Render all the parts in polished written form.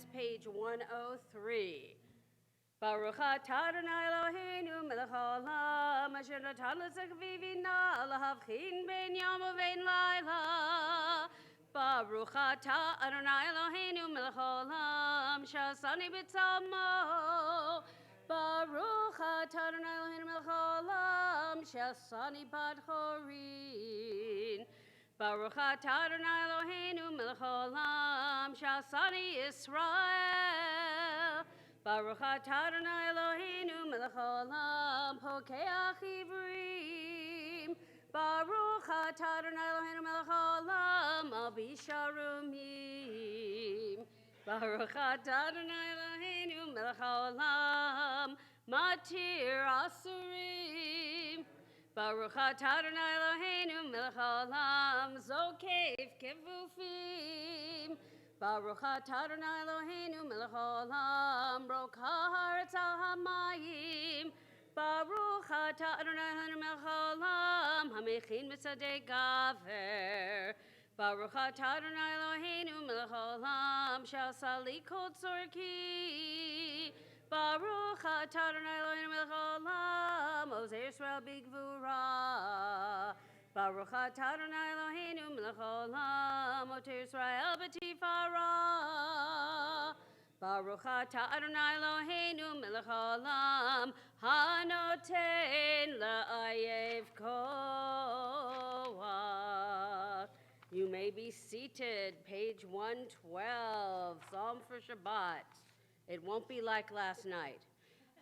rise, page 103. Baruch atah Adonai Eloheinu melech haolam asher natan l'tzedek v'ivina lahavchin ben yom u'ben laila. Baruch atah Adonai Eloheinu melech haolam sha'asani b'tzalmo. Baruch atah Adonai Eloheinu melech haolam sha'asani bad chorin. Baruch atah Adonai Eloheinu melech haolam sha'asani Yisrael. Baruch atah Adonai Eloheinu melech haolam pokeach ivrim. Baruch atah Adonai Eloheinu melech haolam abisharumim. Baruch atah Adonai Eloheinu melech haolam matir asurim. Baruch atah Adonai Eloheinu melech haolam zokev kevufim. Baruch atah Adonai Eloheinu melech haolam roka haaretz al hamayim. Baruch atah Adonai Eloheinu melech haolam hamechin b'sadei gaver. Baruch atah Adonai Eloheinu melech haolam she'asa li kol tzorki. Baruch atah Adonai Eloheinu melech haolam ozei Yisrael b'gvura. Baruch atah Adonai Eloheinu melech haolam oter Yisrael b'tifara. Baruch atah Adonai Eloheinu melech haolam hanoten la'ayev koach. You may be seated, page 112, Psalm for Shabbat. It won't be like last night.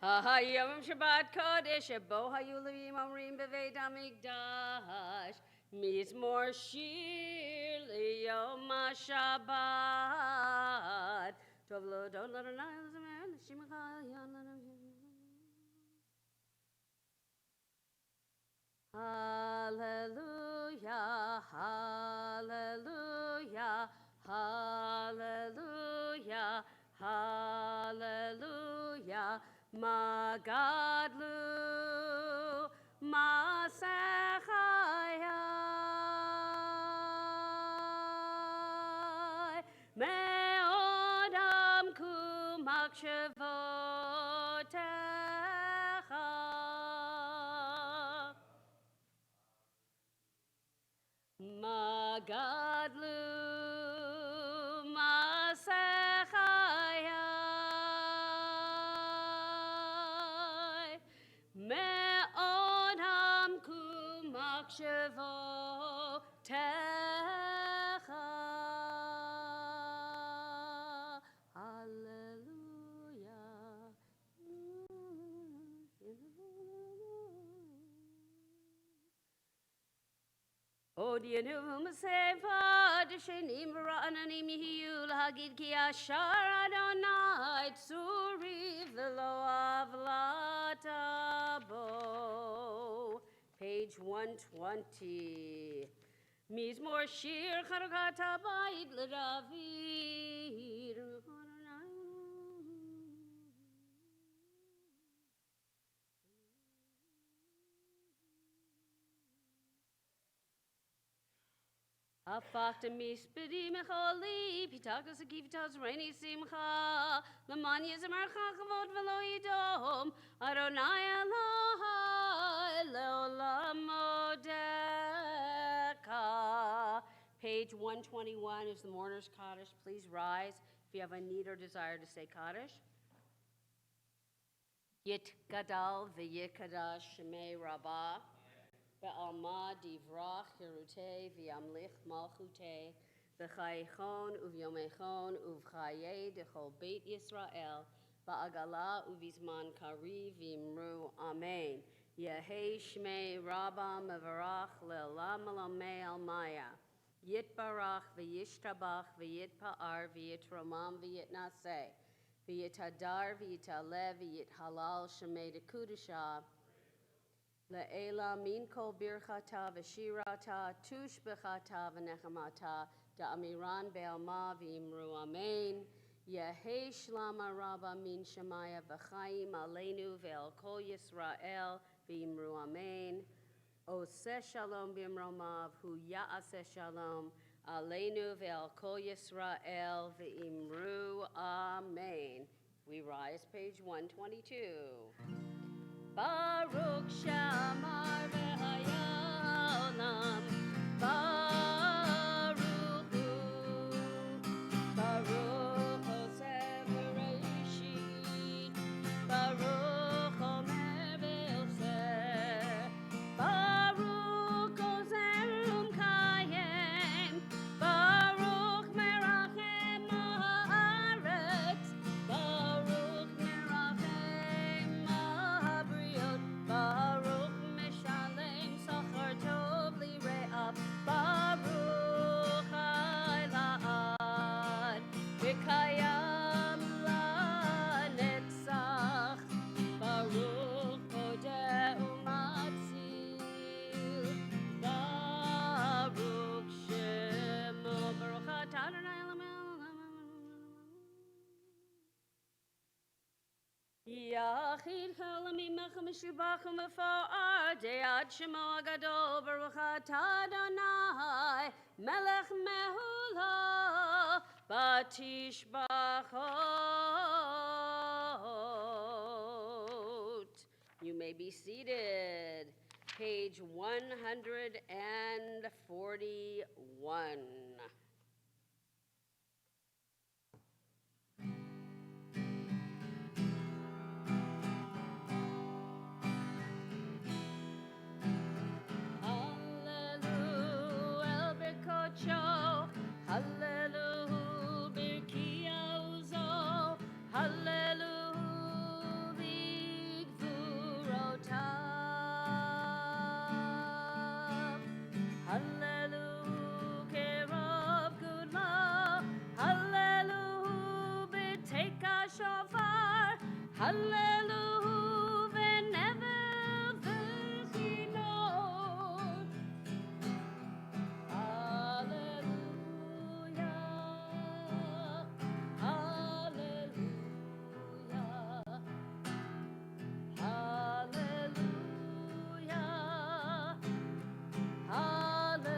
Yom Shabbat Kodesh, Bo Hayu Levim Omrim Beveit HaMikdash, Mizmor Shir Liyom HaShabbat. Tov lo don lo donai l'zamer l'shimcha yon lo Hallelujah, hallelujah, hallelujah, hallelujah. Magadlu Masechai Me'odam kumakshavotecha Magadlu Masechai Me'odam kumakshavotecha. Hallelujah. Odianu Masefa Deshenim Ra'ananim Yihu Lahagid Ki Ashar Adonai Tsuri V'lo Avlatabo. Page 120. Mizmor Shir Charukat Habayit L'David. Afachta mispedi mecholi, pitakas akivitas reini simcha, laman yizmarcha kavod velo yidom, Adonai Elohai leolam modeka. Page 121 is the mourner's Kaddish. Please rise if you have a need or desire to say Kaddish. Yit gadal v'yikadash shemei rabbah. Be'alma divrach hirutei v'yamlich malchutei b'chayichon uvyomechon uvchaye dechol beit Yisrael ba'agala uvizman kari v'imru amen. Yehei shmei rabba mevarach le'olam alamei almaya. Yitbarach v'yishtabach v'yitpa'ar v'yitromam v'yitnaseh v'yitadar v'yitalev v'yithalal shemei dekudashah. Le'ela min kol birchata v'shirata tush b'chata v'nechamata da'amiran be'alma v'imru amen. Yehei shlama rabba min shemaya v'chaim aleinu ve'al kol Yisrael v'imru amen. Oseh shalom b'imromav hu ya'aseh shalom Aleinu ve'al kol Yisrael ve'imru amen. We rise, page 122. Baruch Shamar v'hayalam, Baruch Hu, Baruch Oseh v'Reishit, Baruch Omer v'Oseh, Baruch Ozer Umkayem, Baruch Merachem ha'aretz, Baruch Merachem ha'abriot, Baruch Meshalem Sachar Tov Lire'av, Baruch Ha'elad, V'kayam la'netzach, Baruch Kodeh Umatzil, Baruch Shemo, Baruch Atah Adonai Yachid Chalamim Mechem Meshubachim V'Fo'ar De'ad Shemo Agadol Baruch Atah Adonai Melech Mehula Batishbachot. You may be seated. Page 141. Hallelu el birkocho, Hallelu birkiauzo, Hallelu vigvurotav, Hallelu kerov gudlo, Hallelu b'teika shofar, Hallelu v'never v'zinot. Hallelujah, hallelujah, hallelujah, hallelujah.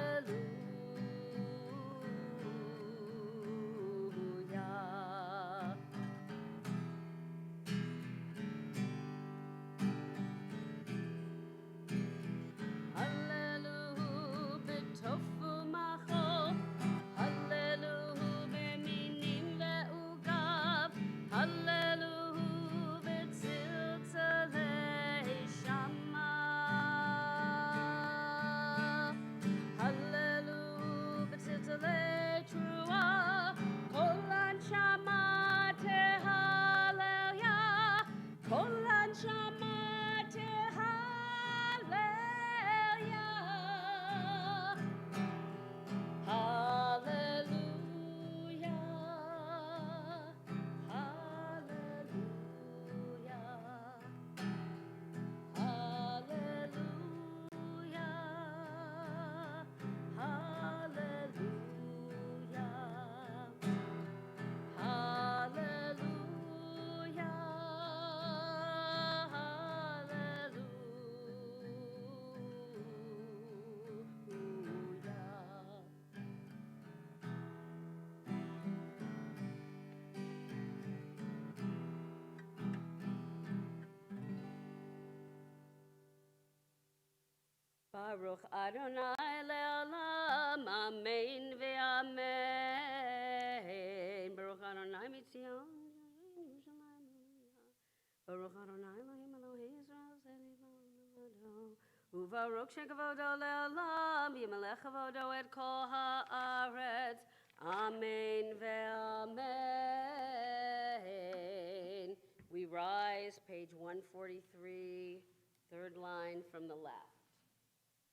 Hallelu b'tofu machol, Hallelu b'minim ve'ugav, Hallelu b'tziltzalei shama, Hallelu b'tziltzalei trua, kol ansha tehallelujah, kol ansha tehallelujah. Hallelujah, hallelujah, hallelujah, hallelujah, hallelujah. Baruch Adonai le'olam, amen ve'amen. Baruch Adonai mitzion, Baruch Adonai Elohim Elohei Yisrael Zeli Uvaruch shekavodo le'olam, yimelech kavodo et kol haaretz, amen ve'amen. We rise, page 143, third line from the left.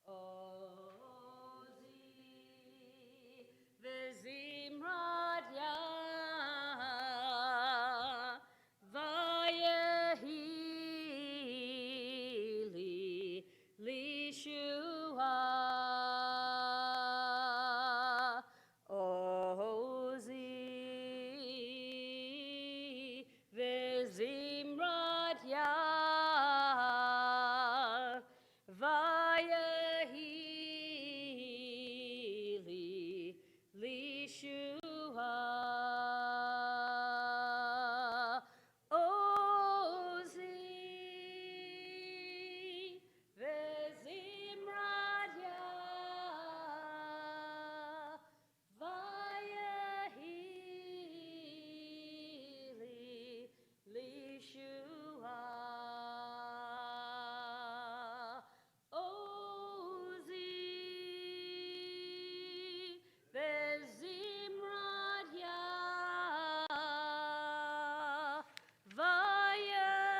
Ozi v'zimrat Yah, vayehi li lishua. Ozi v'zimrat Yah, vayehi li Ozi vezimrat ya vayahili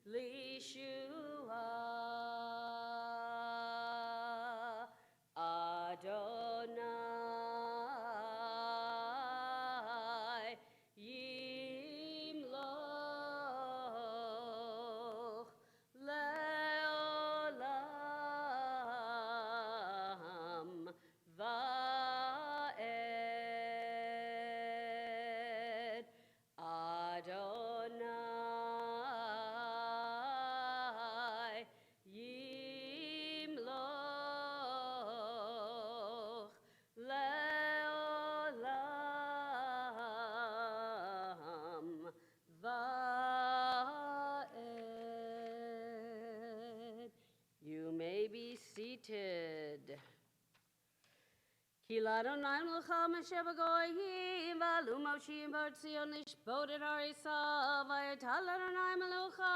lishua Adonai yimloch leolam vaed Adonai yimloch leolam vaed. You may be seated. Ki l'Adonai melcha Mashiach b'goyim v'alu moshim b'artzion lishbot et harisav v'yatal Adonai melcha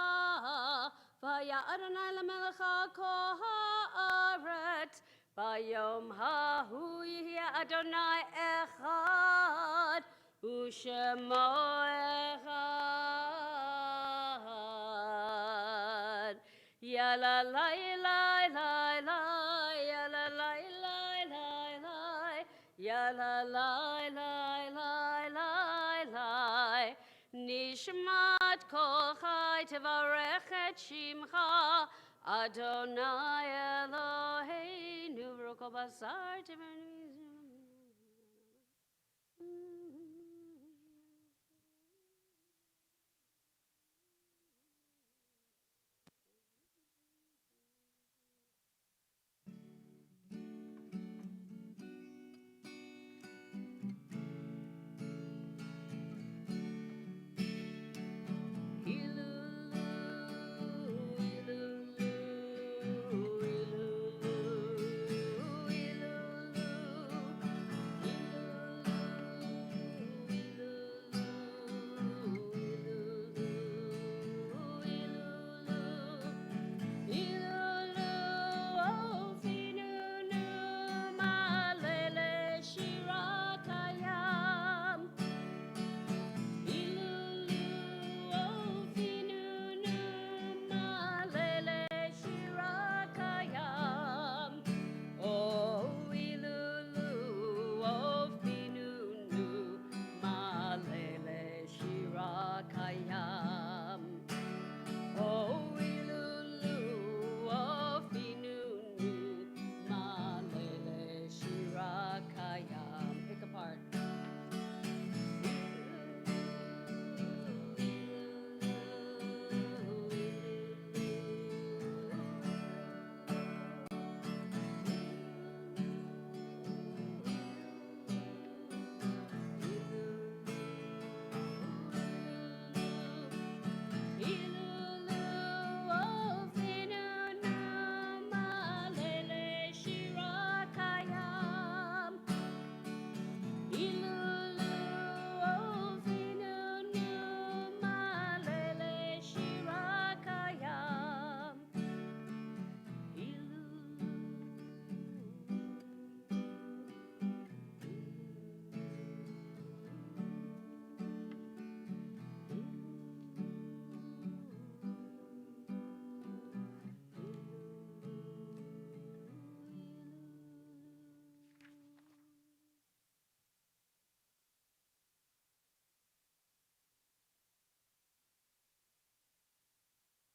v'haya Adonai l'melcha kol haaretz v'yom hahu yihya Adonai echad u'shemo echad ya la la la la la ya la la la Ya la la la la la la Nishmat kol chai tevarech et shimcha Adonai Eloheinu v'rokol basar Pick apart.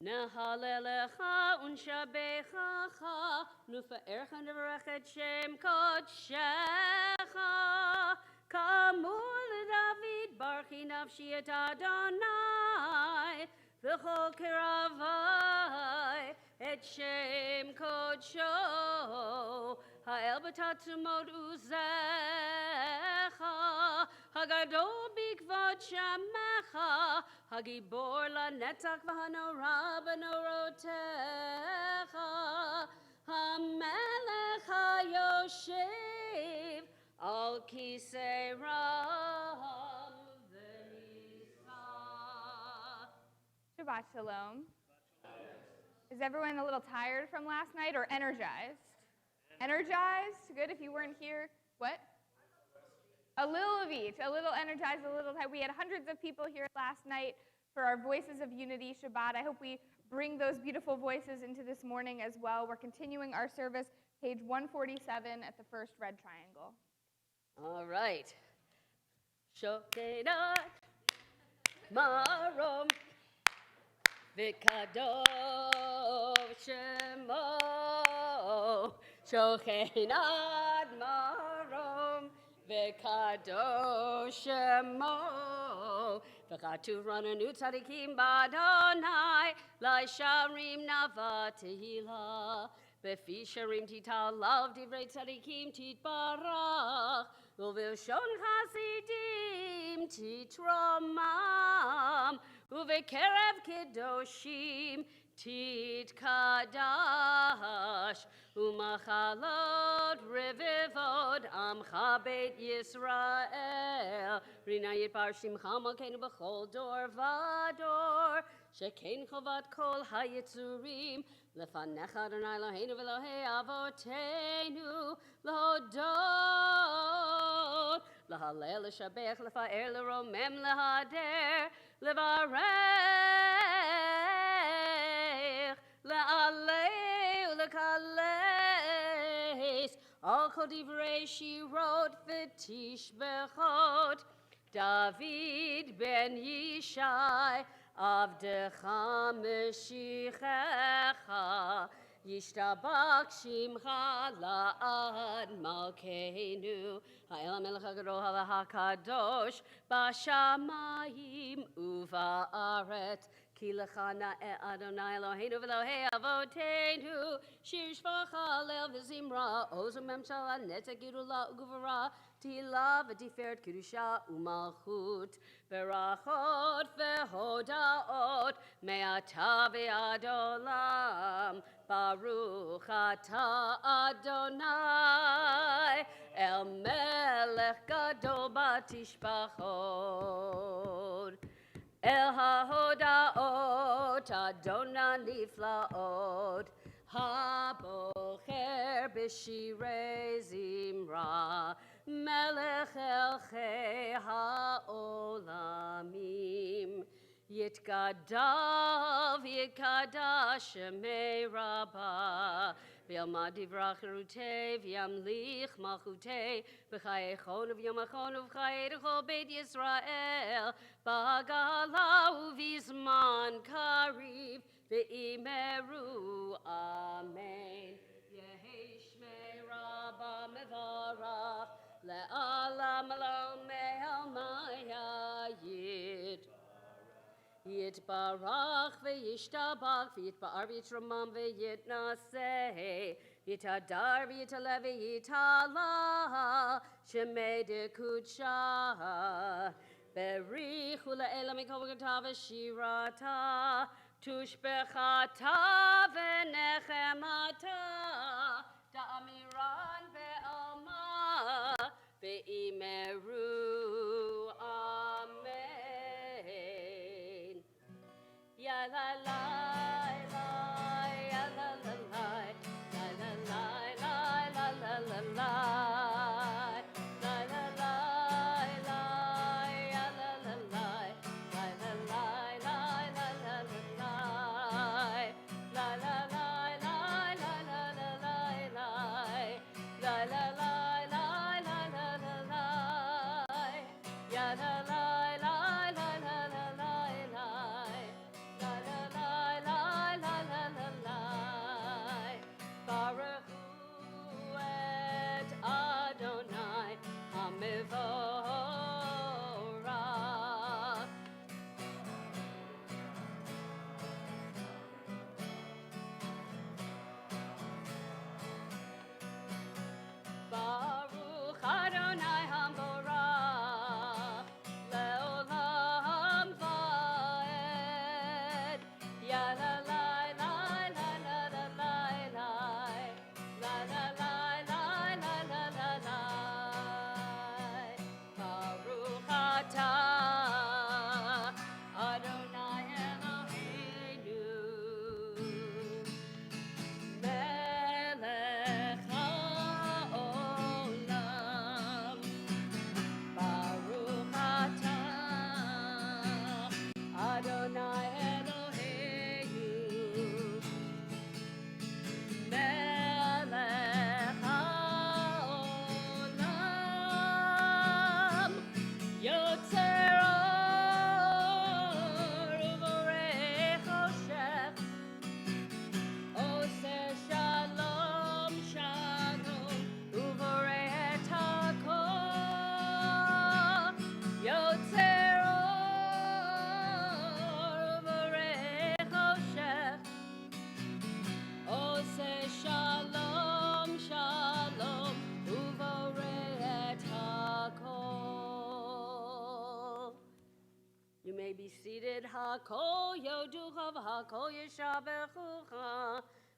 Nahalelecha unshabechacha nufa'ercha nevarechet shem kodshecha kamul David barchi nafshi et Adonai v'chol kiravai et shem kodsho ha'el b'tatzumot uzecha hagadol bikvot shamecha Hagibor la netzach v'hanora b'norotecha Hamelech hayoshev al kisei ram Shabbat Shalom. Is everyone a little tired from last night or energized? Energized? Good if you weren't here. What? A little of each. A little energized, a little tired. We had hundreds of people here last night for our Voices of Unity Shabbat. I hope we bring those beautiful voices into this morning as well. We're continuing our service, page 147 at the first red triangle. All right. Shokenat marom v'kadosh shemo. Shokenat marom v'kadosh shemo. V'chaturanu tzadikim b'Adonai l'sharim nava tehila. Befi sharim titalav divrei tzadikim titbarach. Uvilshon chasidim titramam, uvekerev kedoshim titkadash, umachalot revivod amcha beit Yisrael, rinayit bar shimcha malkeinu b'chol dor vador, shekein chovat kol hayitzurim, lefanecha Adonai Eloheinu v'Elohei avoteinu, להודות, להלל, לשבח, לפאר, לרומם, להדר, לברך, לעלה ולקלס, על כל דברי שירות ותשבחות, דוד בן ישי, עבדך משיחך, ישתבח שמך לעד מלכנו, האל המלך הגדול והקדוש, בשמיים ובארץ, כי לך נאה אדוני אלוהינו ואלוהי אבותינו, שיר שפך הלל וזמרה, עוז וממשלה, נצח גדולה וגבורה, תהילה ותפארת קדושה ומלכות, ברכות והודאות, מעתה ועד עולם. ברוך אתה אדוני, אל מלך גדול בתשבחות. אל ההודאות אדוני נפלאות, הבוחר בשירי זמרה, מלך אלכי העולמים. יתגדל ויקדש שמי רבה, וילמד דברה חירותי וימליך מלכותי, בחיי חון וביום החון ובחיי לכל בית ישראל, בגלה ובזמן קריב, ואמרו אמן. יהי שמי רבה מברך, לעולם לעולמי עלמי יתברך וישתבח ויתפאר ויתרומם ויתנשא יתהדר ויתעלה ויתעלה שמי דקודשה בריחו לאלה מכל ברכתה ושירתה תושבחתה ונחמתה תאמירן בעלמה ואמרו אמן. Ya la la la ya la la la la la la la la la la la la la la ya la la la la la la la la la la la la la la la la la la la ya la la la la la la la la may be seated. Hakol yoducha v'hakol yeshabechucha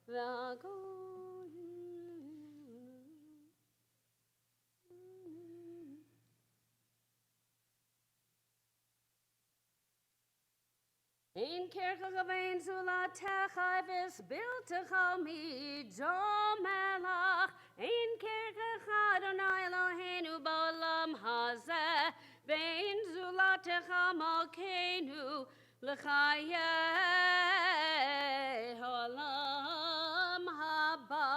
v'hakol. Ein kerkach avein zulatecha v'sbiltecha midom melach. Ein kerkach Adonai Eloheinu ba'olam hazeh. Vein zulatecha malkeinu l'chayei ha'olam haba.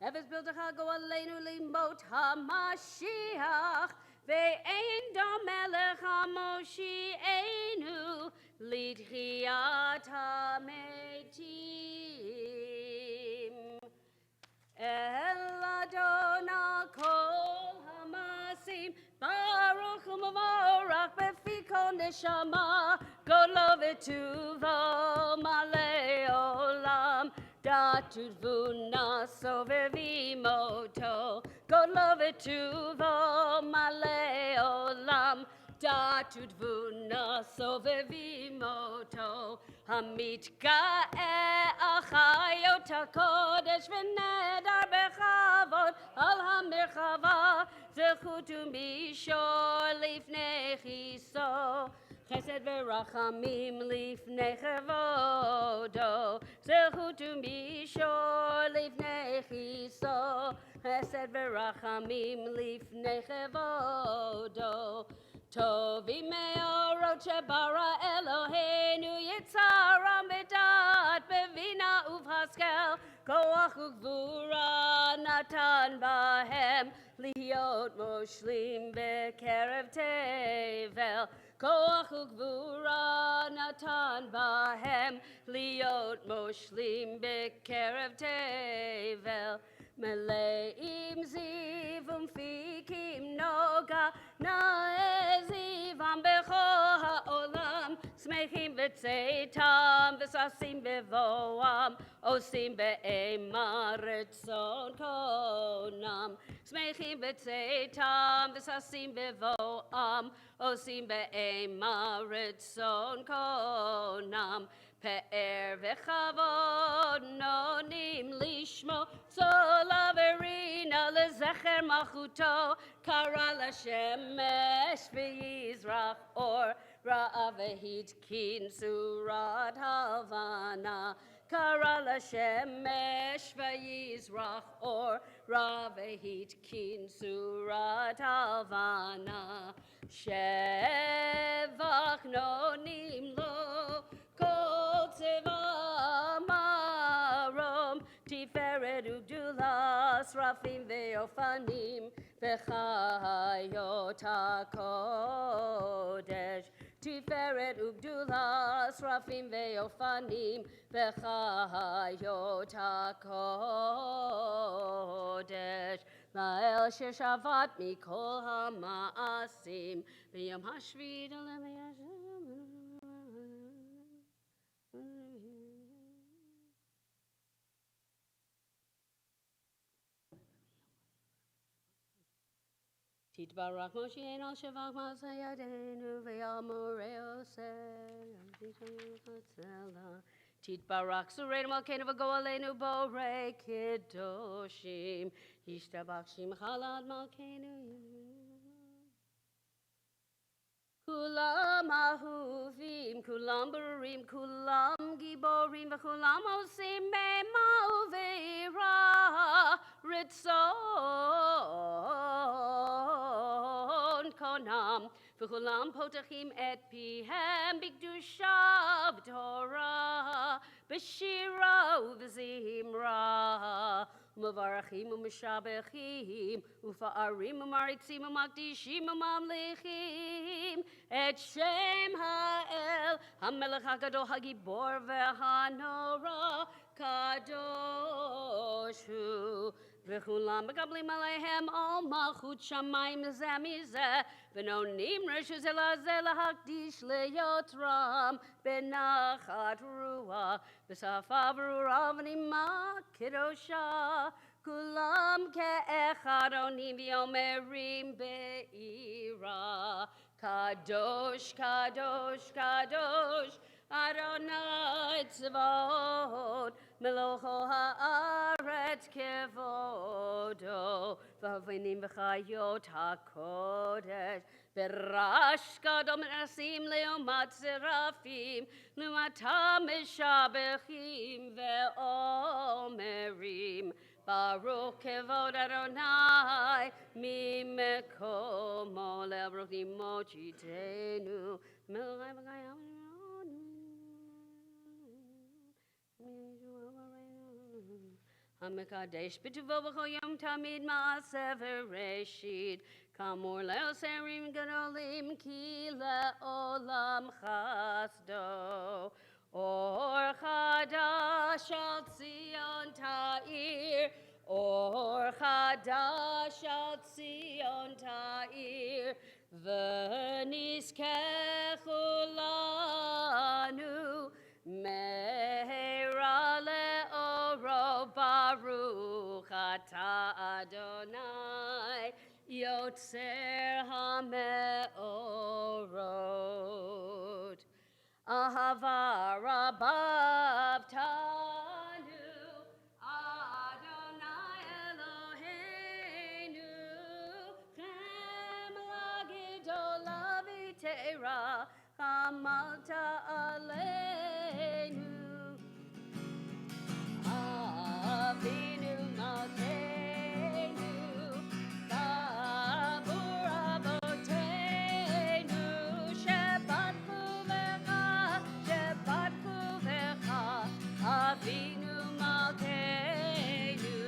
Eves biltecha go aleinu limot ha'mashiach. Ve'ein dom melech ha'moshi'enu Lidhiat hametim El Adonai kol hamasim Baruch u'mavorach befikol neshama Godlo v'tuvo malei olam Datud vuna sovevimoto Godlo v'tuvo malei olam Datud vuna sovevimoto Hamit ga'e achayot hakodesh v'nedar bechavod al hamerchava zechutu mishor lifnei chiso Chesed v'rachamim lifnei chevodo zechutu mishor lifnei chiso Chesed v'rachamim lifnei chevodo Tovi me'orot shebara Eloheinu Yitzhara medat bevina uvhaskel Koach ugvura natan bahem Liot moshlim bekerev tevel Koach ugvura natan bahem Liot moshlim bekerev tevel Meleim ziv umfikim noga Na'eziv am becho ha'olam Smechim v'tzeitam v'sasim bevoam Osim be'ema retzon konam Smechim v'tzeitam v'sasim bevoam Osim be'ema retzon konam Pe'er v'chavod nonim lishmo Sola verina lezecher machuto Kara l'shemesh v'yizrach or Ra'avehit kin surat havana Kara l'shemesh v'yizrach or Ra'avehit kin surat havana Shevach nonim lo Kol tzeva marom Tiferet ugdulas rafim ve'ofanim V'chayot hakodesh Tiferet ugdulas rafim ve'ofanim V'chayot hakodesh La'el sheshavat mikol ha'ma'asim V'yom hashvid alem Titbarak Moshe al Shavach Masayadenu ve'amoreo Titbarak Sureinu Malkeinu v'goalenu borei kedoshim Yishtabach Shim Chalad Malkeinu Kulam ahuvim, kulam barurim, kulam giborim, v'kulam osim bema uveira ritzon konam, v'kulam potachim et pihem b'kedusha v'torah, b'shira uv'zimra. Umavarachim u'mishabechim ufa'arim u'maritzim u'makdishim u'mamlechim et shem ha'el ha'melech ha'gadol ha'gibor ve'hanora kadosh hu v'chulam megablim aleihem al malchut shamayim zeh mizeh v'nonim reshu zeh lazeh lahakdish leyotram benachat ruach v'safa v'rura v'nima kedosha kulam ke'echad onim v'yomerim be'ira Kadosh, Kadosh, Kadosh, Adonai Tzvot, Melocho haaretz kevodo, V'havinim v'chayot hakodesh, Berash Gadol Merasim Leomat Serafim, Lumata Meshabechim Ve'omerim, Baruch Kevod Adonai, Mimekomo Le'abrok Nimochitenu, Melchai V'gayam Hamikadesh B'tuvo B'chol Yom Tamid Ma'aseh V'Reshit, Kamor Le'oserim Gadolim Ki Le'olam Chasdo, Or Chadash Al Tzion Ta'ir, Or Chadash Al Tzion Ta'ir, V'nizkechu lanu Me'era le'oro Baruch Ata Adonai Yotzer HaMe'orot. Ahava Rabav Tanu Adonai Eloheinu Chem Lagidol Avitera Chamalta Aleinu Avinu Malkeinu Babur Avotenu Shebatchu Vecha Avinu Malkeinu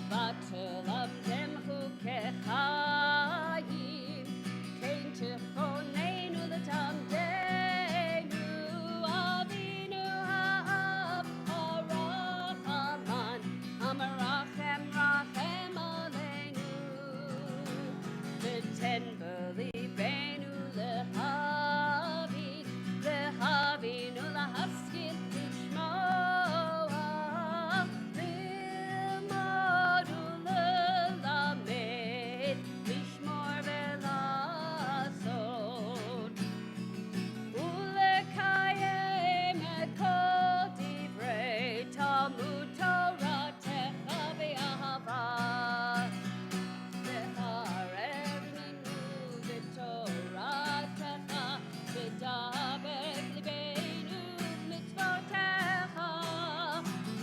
V'telamtem chukechayim Kein tichonenu l'tamdenu Avinu ha'av ha'rachaman Hamarachem rachem aleinu V'ten b'libenu lehavinu lahaskil lishmoa V'ilmodu lelamed lishmor ve'lasot Ulekayem et kol divrei Talmud Toratecha ve'ahava Ve'arev minu v'toratecha V'daber libeinu mitzvotecha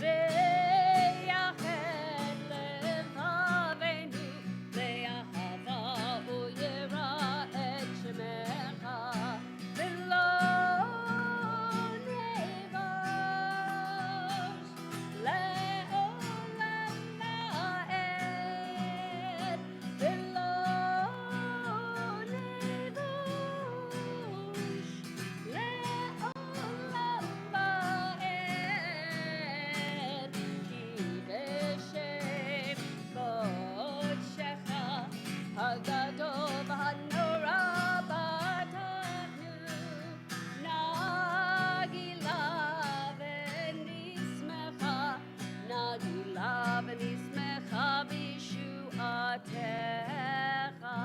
Ve'yached levavenu Ve'ahava u'yira et shemecha V'lo nevosh le'olam va'ed V'lo nevosh le'olam va'ed Ki b'shem kodshecha hagadol v'hanora batachnu Nagila v'nismecha b'shu'atecha.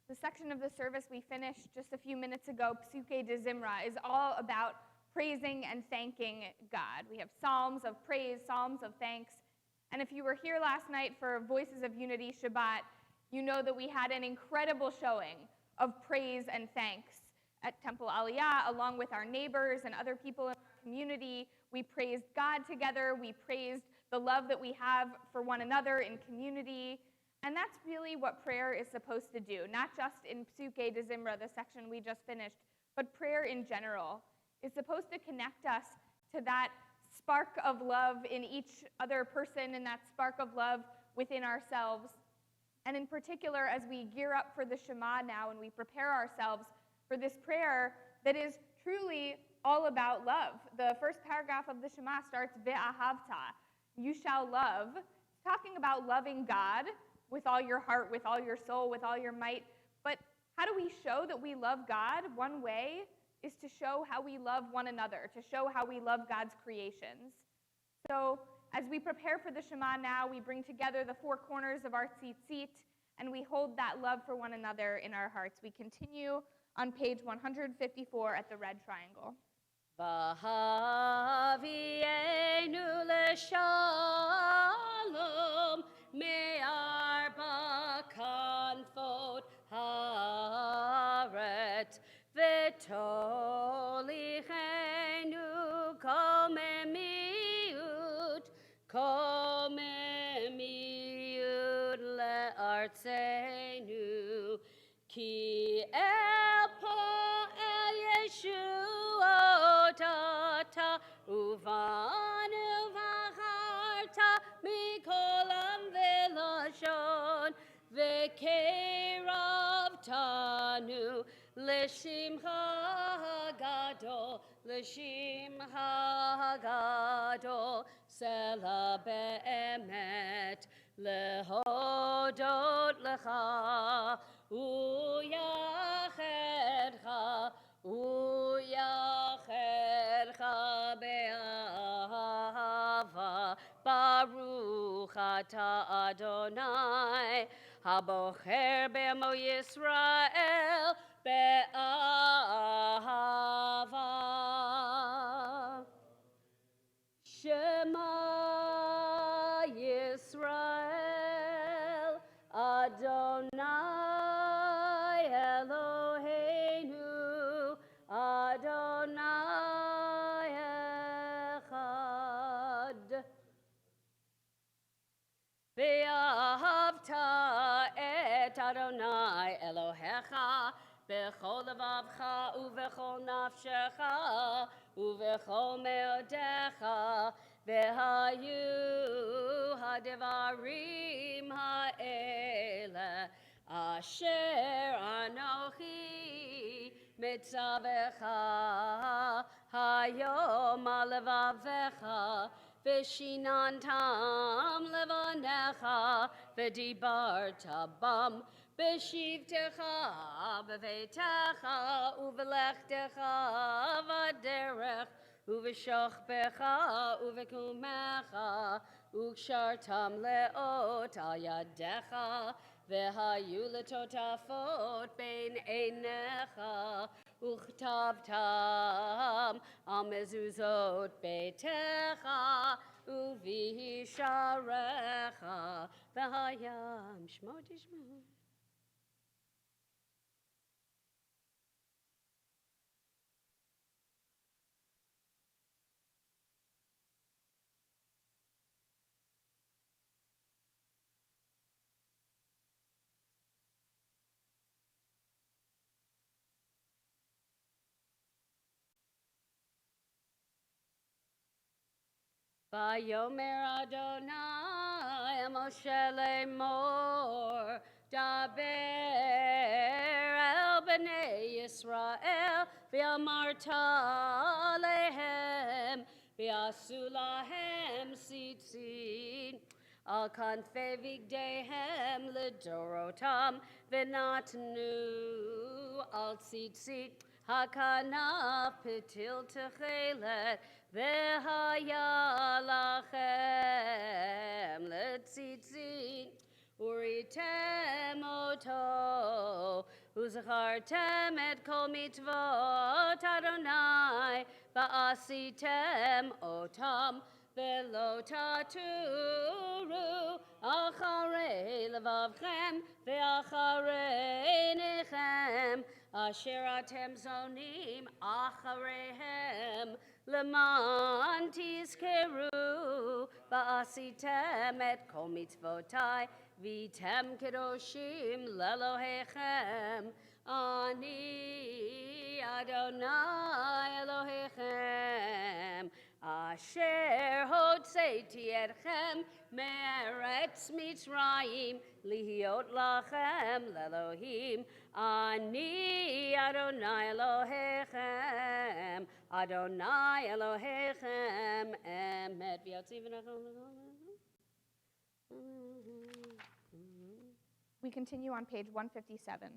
The section of the service we finished just a few minutes ago, Psuke de Zimra, is all about praising and thanking God. We have psalms of praise, psalms of thanks. And if you were here last night for Voices of Unity Shabbat, you know that we had an incredible showing of praise and thanks at Temple Aliyah, along with our neighbors and other people in our community. We praised God together. We praised the love that we have for one another in community. And that's really what prayer is supposed to do, not just in Psuke de Zimra, the section we just finished, but prayer in general is supposed to connect us to that spark of love in each other person and that spark of love within ourselves. And in particular, as we gear up for the Shema now and we prepare ourselves for this prayer that is truly all about love. The first paragraph of the Shema starts, Ve'ahavta, you shall love. It's talking about loving God with all your heart, with all your soul, with all your might. But how do we show that we love God? One way is to show how we love one another, to show how we love God's creations. So as we prepare for the Shema now, we bring together the four corners of our tzitzit, and we hold that love for one another in our hearts. We continue on page 154 at the red triangle. V'havienu l'shalom me'arba kanfot haaretz v'tolichenu kol memiut le'artzenu ki el po'el Yeshuotata uvanu v'acharta mikolam v'lashon v'keravtanu l'shimcha gadol sela be'emet lehodot lecha Uyachercha be'ahava Baruch ata Adonai Habocher be'amo Yisrael be'ahava Shema Yisrael Adonai Eloheinu Adonai Echad Ve'ahavta et Adonai Elohecha Bechol levavcha uvechol nafshecha uvechol meodecha vehayu hadevarim ha'ele asher anochi mitzavecha hayom alevavecha v'shinantam levanecha v'dibarta bam B'shivtecha b'veitecha u'v'lechtecha v'derech u'v'shochbecha u'v'kumecha u'kshartam le'ot al yadecha v'hayu letotafot bein einecha u'chtavtam al mezuzot beitecha u'v'hisharecha v'hayam shmo tishmo. Vayomer Adonai Moshe Lemor Daber el bnei Yisrael v'amarta lehem v'asu lahem tzitzit al kanfei vigdehem ledorotam v'natnu al tzitzit hakanaf pitil techelet V'haya lachem letzitzit uritem oto uzachartem et kol mitzvot Adonai va'asitem otam ve'lo taturu acharei levavchem ve'acharei nechem asher atem zonim achareihem Leman tizkeru ba'asitem et kol mitzvotai v'tem kedoshim lelohechem ani Adonai Elohechem asher hotzeiti etchem me'eretz Mitzrayim lihiot lachem lelohim ani Adonai Elohechem Adonai Elohechem emet We continue on page 157.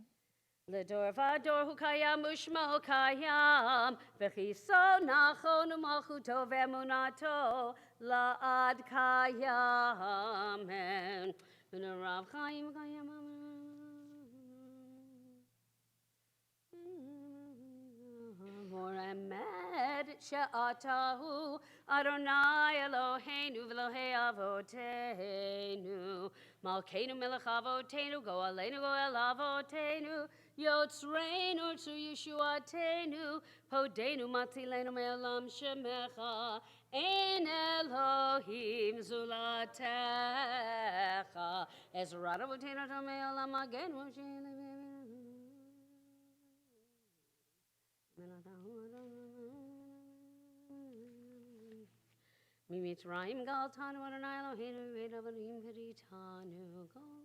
Ledor vador hukayam ushma hukayam v'chiso nachon u'malchuto ve'emunato la'ad kayam Rav Chaim kayam she'atahu Adonai Eloheinu v'Elohei avoteinu Malkeinu melech avoteinu go aleinu go el avoteinu Yotzreinu to Yeshuatenu Podenu matilenu me'olam shemecha Ein Elohim zulatecha Ezrat avoteinu to me'olam agenu Mimitzrayim galtanu Adonai Eloheinu v'Elohim peritanu gal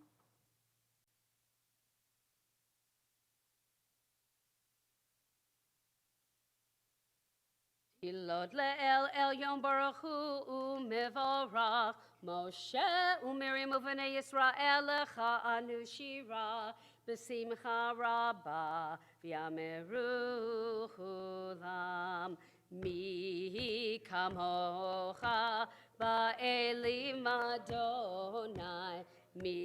Ilot le'el Elyon Baruch Hu u'mevorach Moshe u'Miriam u'vnei Yisrael lecha anu shira b'simcha rabba v'yameru chulam mi kamocha ba'elim Adonai mi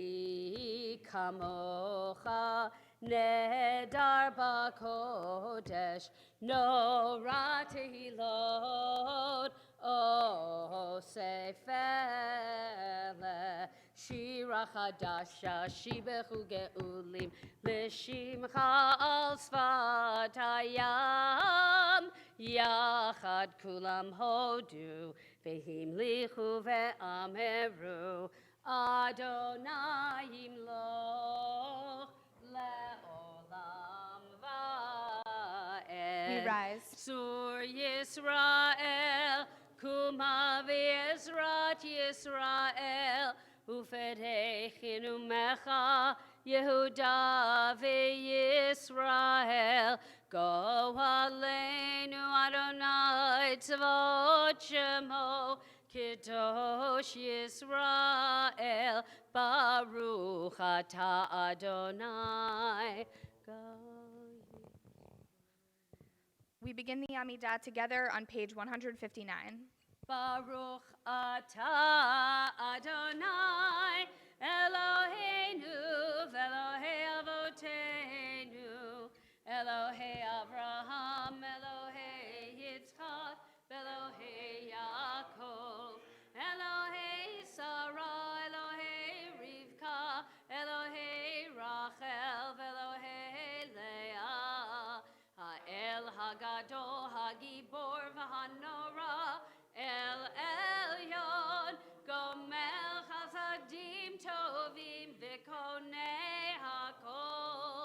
kamocha Nedar b'kodesh Nora tehilot O sefele Shira chadasha Shibechu geulim L'shimcha al sfatayam Yachad kulam hodu Vehim lichu ve'ameru Adonai yimloch le'olam va'ed. We rise. Sur Yisrael, Kuma v'Yisrat Yisrael, Ufedechinu mecha, Yehuda v'Yisrael, Go aleinu Adonai tzvot shemo, Kadosh Yisrael, Baruch atah Adonai. We begin the Amidah together on page 159. Baruch atah Adonai, Eloheinu v'Elohei avoteinu, Elohei Avraham, Elohei Yitzchak, v'Elohei Yaakov, Elohei Sarah, Elohei Rivka, Elohei Rachel, v'Elohei Leah, Ha'el Hagadol, Hagibor v'Hanora, El Elyon, Gomel Chasadim Tovim, V'Konei Hakol,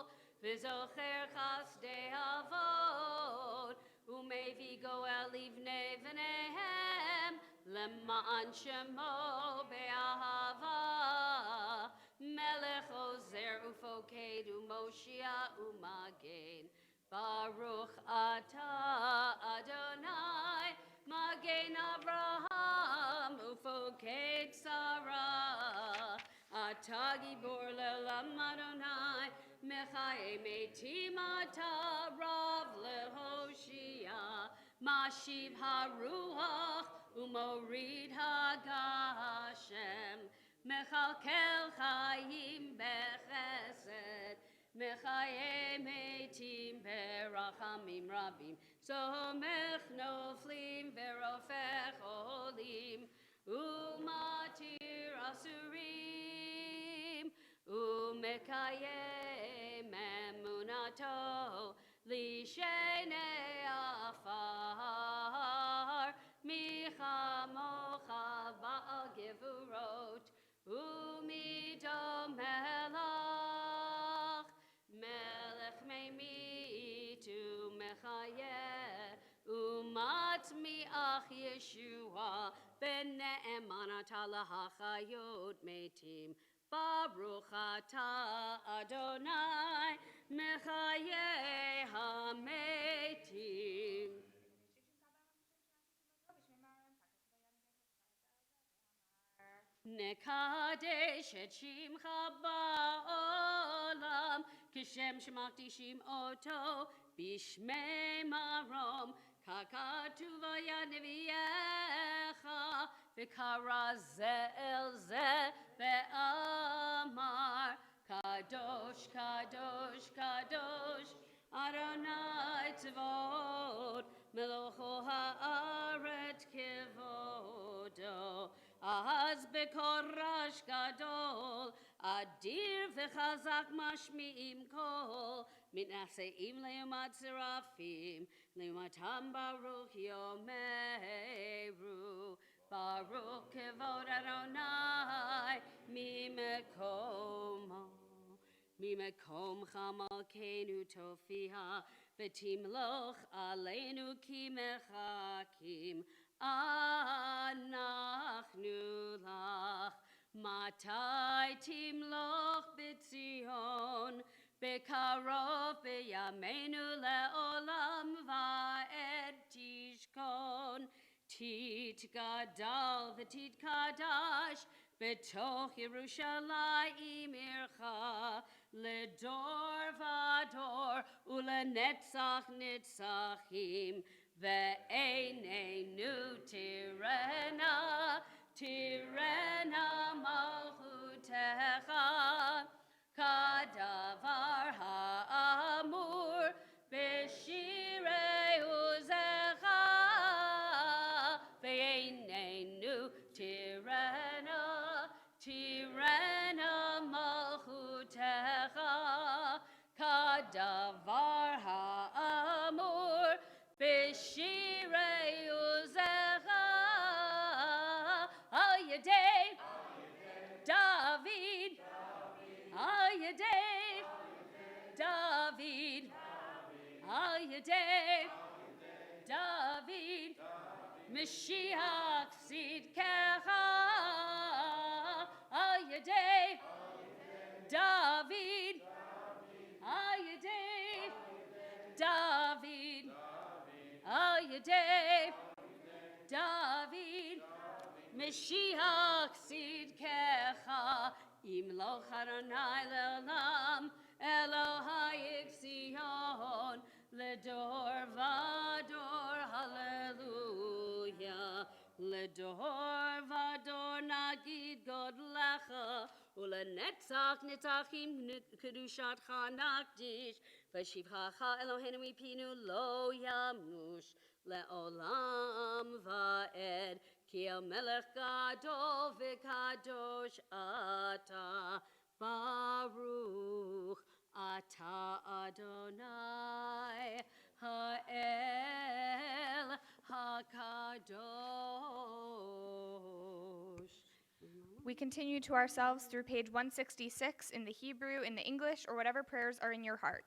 V'Zocher Chasdei Avot, Umevi Goel Livnei V'Nehem, Lema'an Shemo Be'ahava, Melech Ozer Ufoked Umoshia Umagen, Baruch atah Adonai, Magen Avraham, Ufoked Sarah, Atah Gibor le'olam Adonai, Mechae metim atah Rav lehoshia, Mashiv haruach, Umorid hagashem, Mechalkel chayim bechesed, Mechaye metim berachamim rabim, Somech noflim verofech olim, Umatir asurim, Umekayem emunato, Lishenei afar, Michamocha ba'al gevurot, Umidom melach, Melech meimitu mechayeh, Umat mi'ach Yeshua, Ben ne'eman atah lahachayot metim, Baruch atah Adonai, mechayeh hametim. Nekadesh et shimcha ba'olam, Kishem shemakdishim oto, Bishmei marom, Kakatu vaya neviecha, V'kara ze el ze ve'amar, Kadosh, Kadosh, Kadosh, Adonai tzvot, Melocho אז בקול רעש גדול, אדיר וחזק משמיעים קול, מתנשאים לעומת שרפים, לעומתם ברוך יאמרו, ברוך כבוד אדוני ממקומך מלכנו תופיע, ותמלוך עלינו כי מחכים אנחנו לך. מתי תמלוך בציון, בקרוב בימינו לעולם ועד תשכון. תתגדל ותתקדש בתוך ירושלים עירך, לדור ודור ולנצח נצחים, ועינינו תראנה מלכותך, כדבר האמור בשירי עוזך, ועינינו תראנה מלכותך, כדבר האמור בשירי עוזך, על ידי דוד, על ידי דוד, על ידי דוד, משיח צדקך, על ידי דוד, על ידי דוד, על ידי דוד, משיח צדקך, ימלוך אדוני לעולם, אלוהי ציון, לדור ודור, הללויה. לדור ודור נגיד גודלך, ולנצח נצחים קדושתך נקדיש, ושבחך אלוהינו מפינו לא ימוש לעולם ועד, כי המלך גדול וקדוש אתה, ברוך אתה אדוני האל הקדוש. We continue to ourselves through page 166 in the Hebrew, in the English, or whatever prayers are in your heart.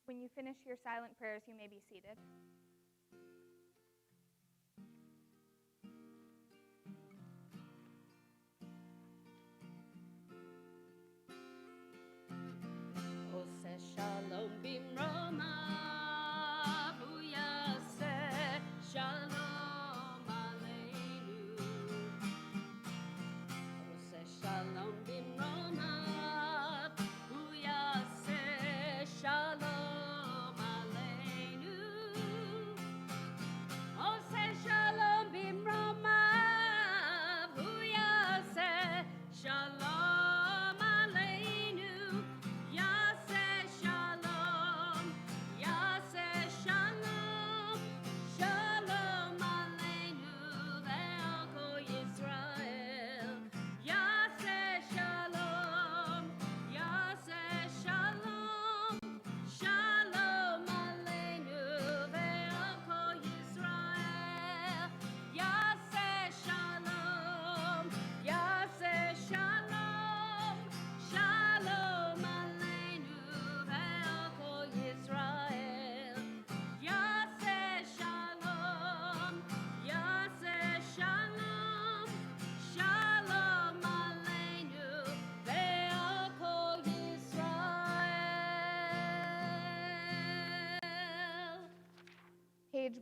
When you finish your silent prayers, you may be seated. עושה שלום במרומיו, הוא יעשה שלום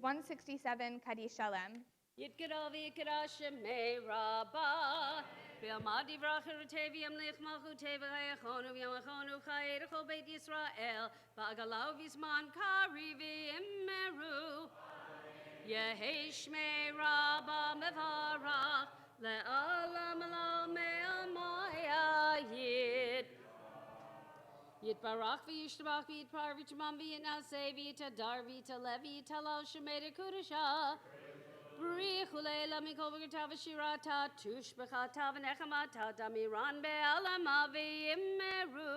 167, Kaddish Shalem. Yitgadal v'yikada shemei rabba. B'yamad yivracher u'teviam lichmachu tevachayachonu v'yamachonu chayed echol beit Yisrael. V'agalau v'zman kari v'immeru. Yehi shmei rabba mevarach. Le'alam elam me'amaya yid. Yitbarach v'yishtabach v'yitpar v'yitmam v'yitnaseh v'yitadar v'yitaleh v'yitalal shemei dekudasha. Bri chulela mikol v'gatav v'shirata tush b'chatav v'nechamata damiran be'alama v'yimmeru.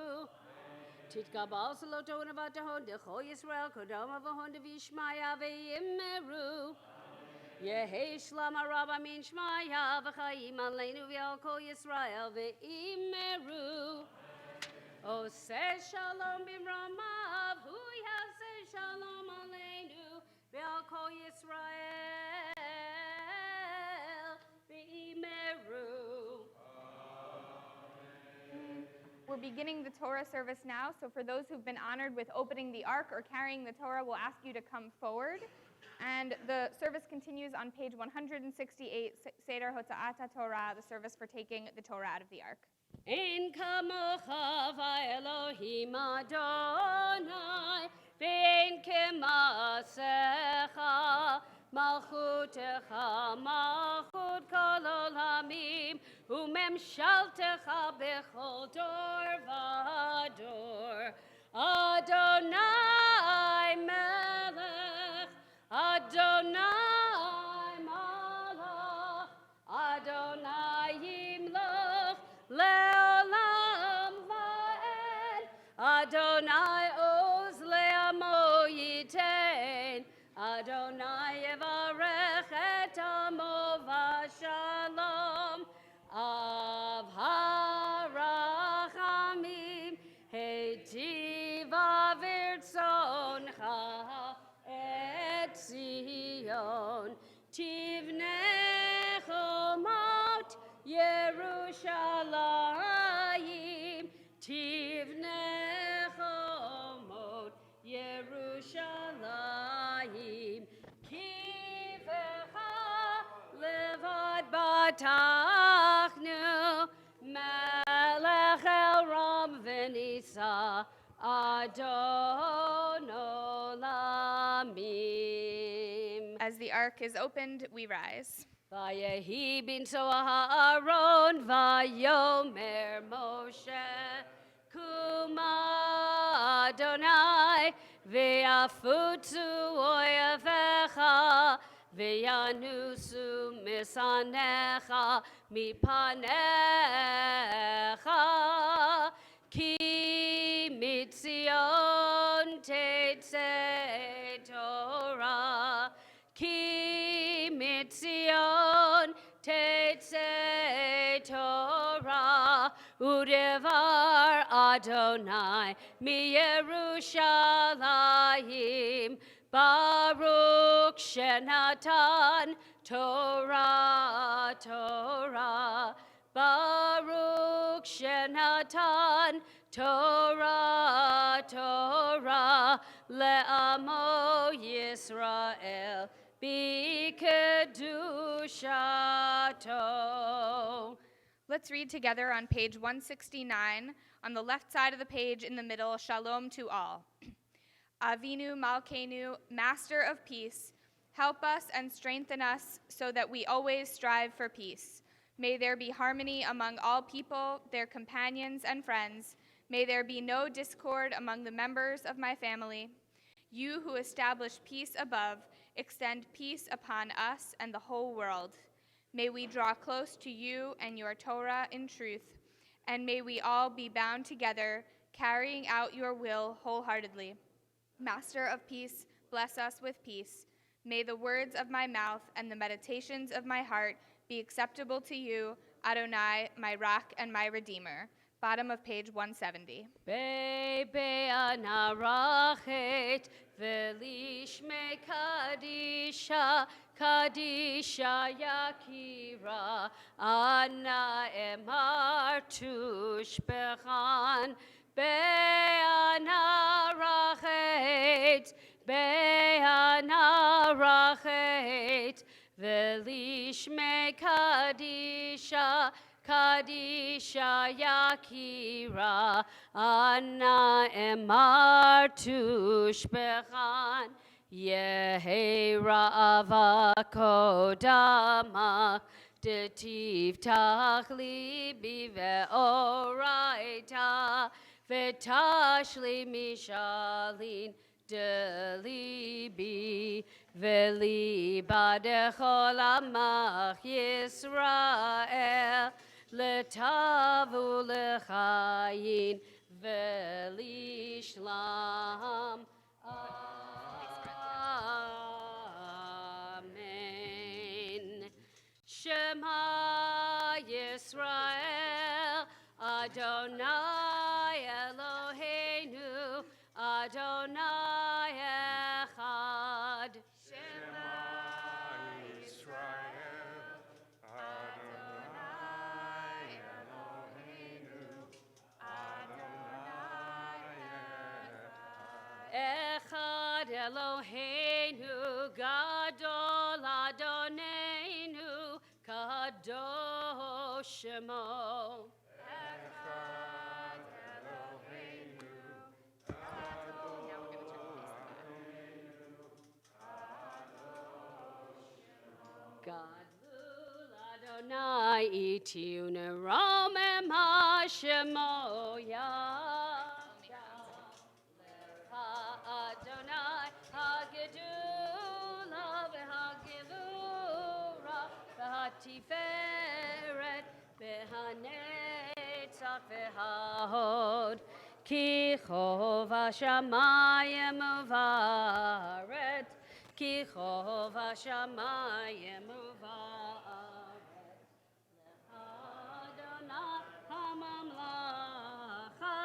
Titkabal saloto v'navatahon decho Yisrael kodoma v'hon devishmaya v'yimmeru. Yehi shlama rabba min shmaya v'chayim aleinu v'yal kol Yisrael v'yimmeru. O say shalom b'ramav hu yaseh shalom aleinu v'yal kol Yisrael. We're beginning the Torah service now, so for those who've been honored with opening the Ark or carrying the Torah, we'll ask you to come forward. And the service continues on page 168, Seder Hotza'at Torah, the service for taking the Torah out of the Ark. Ein kamocha v'Elohim Adonai, v'ein kemasecha, malchutecha, malchut kol olamim, u'memshaltecha b'chol dor v'dor. Adonai melech, Adonai malach, Adonai yimlach, Le'olam va'ed, Adonai oz le'amo yitain, Adonai yevarech et amo v'shalom, av harachamim, heitiv avirtzoncha et Zion, tivnei chomot Yerushalayim, tivnei chomot Yerushalayim, kivecha levad batachnu, melech el ram v'nisa, Adon olamim. As the Ark is opened, we rise. Vayehi binto Aaron, vayomer Moshe, kuma Adonai, ve'afutzu oyevecha, ve'yanusu misanecha, mipanecha, ki mitzion tetzei Torah, ki mitzion tetzei Torah, udevar Adonai mi Yerushalayim, Baruch shenatan Torah, Torah, Baruch shenatan Torah, Torah, le'amo Yisrael, b'kedushato. Let's read together on page 169, on the left side of the page in the middle, Shalom to all. Avinu Malkeinu, Master of Peace, help us and strengthen us so that we always strive for peace. May there be harmony among all people, their companions and friends. May there be no discord among the members of my family. You who establish peace above, extend peace upon us and the whole world. May we draw close to you and your Torah in truth, and may we all be bound together, carrying out your will wholeheartedly. Master of peace, bless us with peace. May the words of my mouth and the meditations of my heart be acceptable to you, Adonai, my rock and my redeemer. Bottom of page 170. Be'anarachet velishme kadisha, kadisha yakira, ana emar tushbechan. Be'anarachet Be'ana rachet velishme kadisha kadisha yakira ana emar tushbechan Yehera avakodama detiv tachli biveoraita vetashli mishalin delibi veliba dechol amach Yisrael letavu lechayin velishlam. Amen. Shema Yisrael, Adonai Eloheinu, Adonai Echad. Shema Israel, Adonai Eloheinu, Adonai Echad Eloheinu, Gadol Adonenu, Kadosh Shemo. Echad Eloheinu, Gadlul Adonai itiune romem hashemo Adonai hagedula v'hagilura v'hatiferet v'hanetzach v'hahod ki chov hashamayim uvaret ki chov hashamayim uvaret Adonai hamamlacha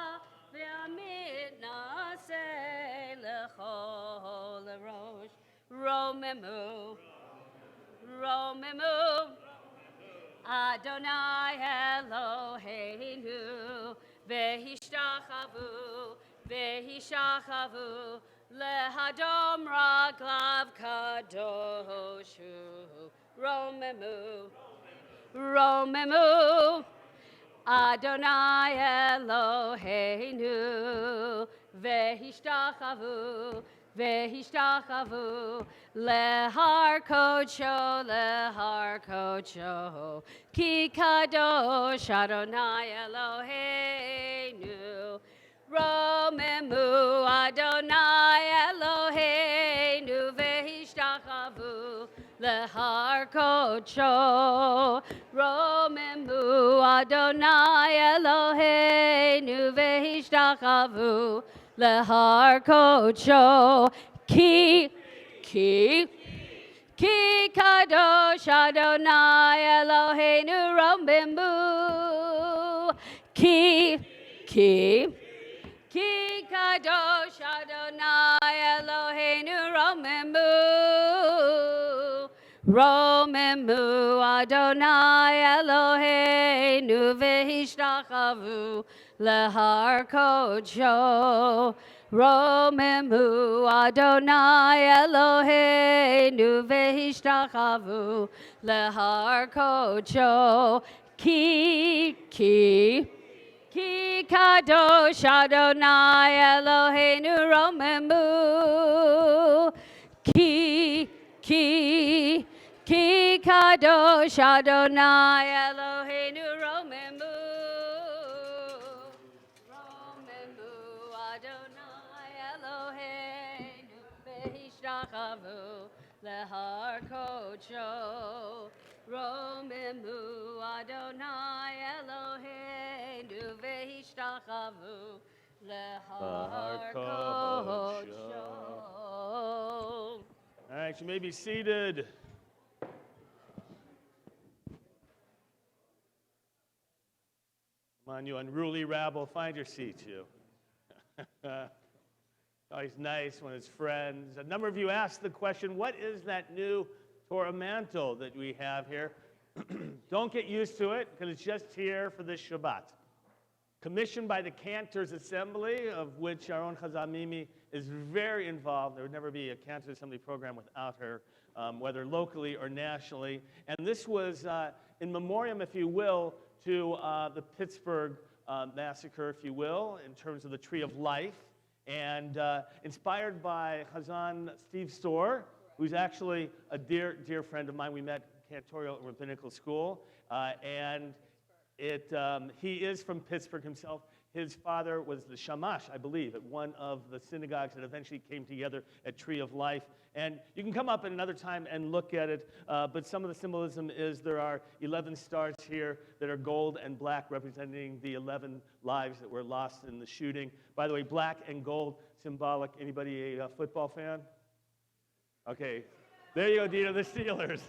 ve'amid naseh lechol rosh romemu romemu Adonai Eloheinu ve'hishtachavu ve'hishachavu lehadom raglav kadoshu romemu romemu Adonai Eloheinu ve'hishtachavu ve'hishtachavu lehar kocho ki kadosh Adonai Eloheinu romemu Adonai Eloheinu ve'hishtachavu lehar kocho romemu Adonai Eloheinu ve'hishtachavu lehar kocho ki kadosh Adonai Eloheinu romemu ki kadosh Adonai Eloheinu romemu romemu Adonai Eloheinu ve'hishtachavu lehar kocho romemu Adonai Eloheinu ve'hishtachavu lehar kocho ki kadosh Adonai Eloheinu romemu ki kadosh Adonai Eloheinu romemu romemu Adonai Eloheinu ve'hishtachavu lehar kocho romemu Adonai Eloheinu ve'hishtachavu lehar kocho. All right, you may be seated. Come on, you unruly rabble, find your seats, you. Always nice when it's friends. A number of you asked the question, what is that new Torah mantle that we have here? Don't get used to it, because it's just here for this Shabbat. commissioned by the Cantors Assembly, of which our own Chazan Mimi is very involved. There would never be a Cantors Assembly program without her, whether locally or nationally. And this was in memoriam, if you will, to the Pittsburgh massacre, if you will, in terms of the Tree of Life. And inspired by Chazan Steve Storr, who's actually a dear, dear friend of mine. We met Cantorial and Rabbinical School. And he is from Pittsburgh himself. His father was the shamash, I believe, at one of the synagogues that eventually came together at Tree of Life. And you can come up at another time and look at it, but some of the symbolism is there are 11 stars here that are gold and black, representing the 11 lives that were lost in the shooting. By the way, black and gold, symbolic. Anybody a football fan? Okay, there you go, Dina, the Steelers.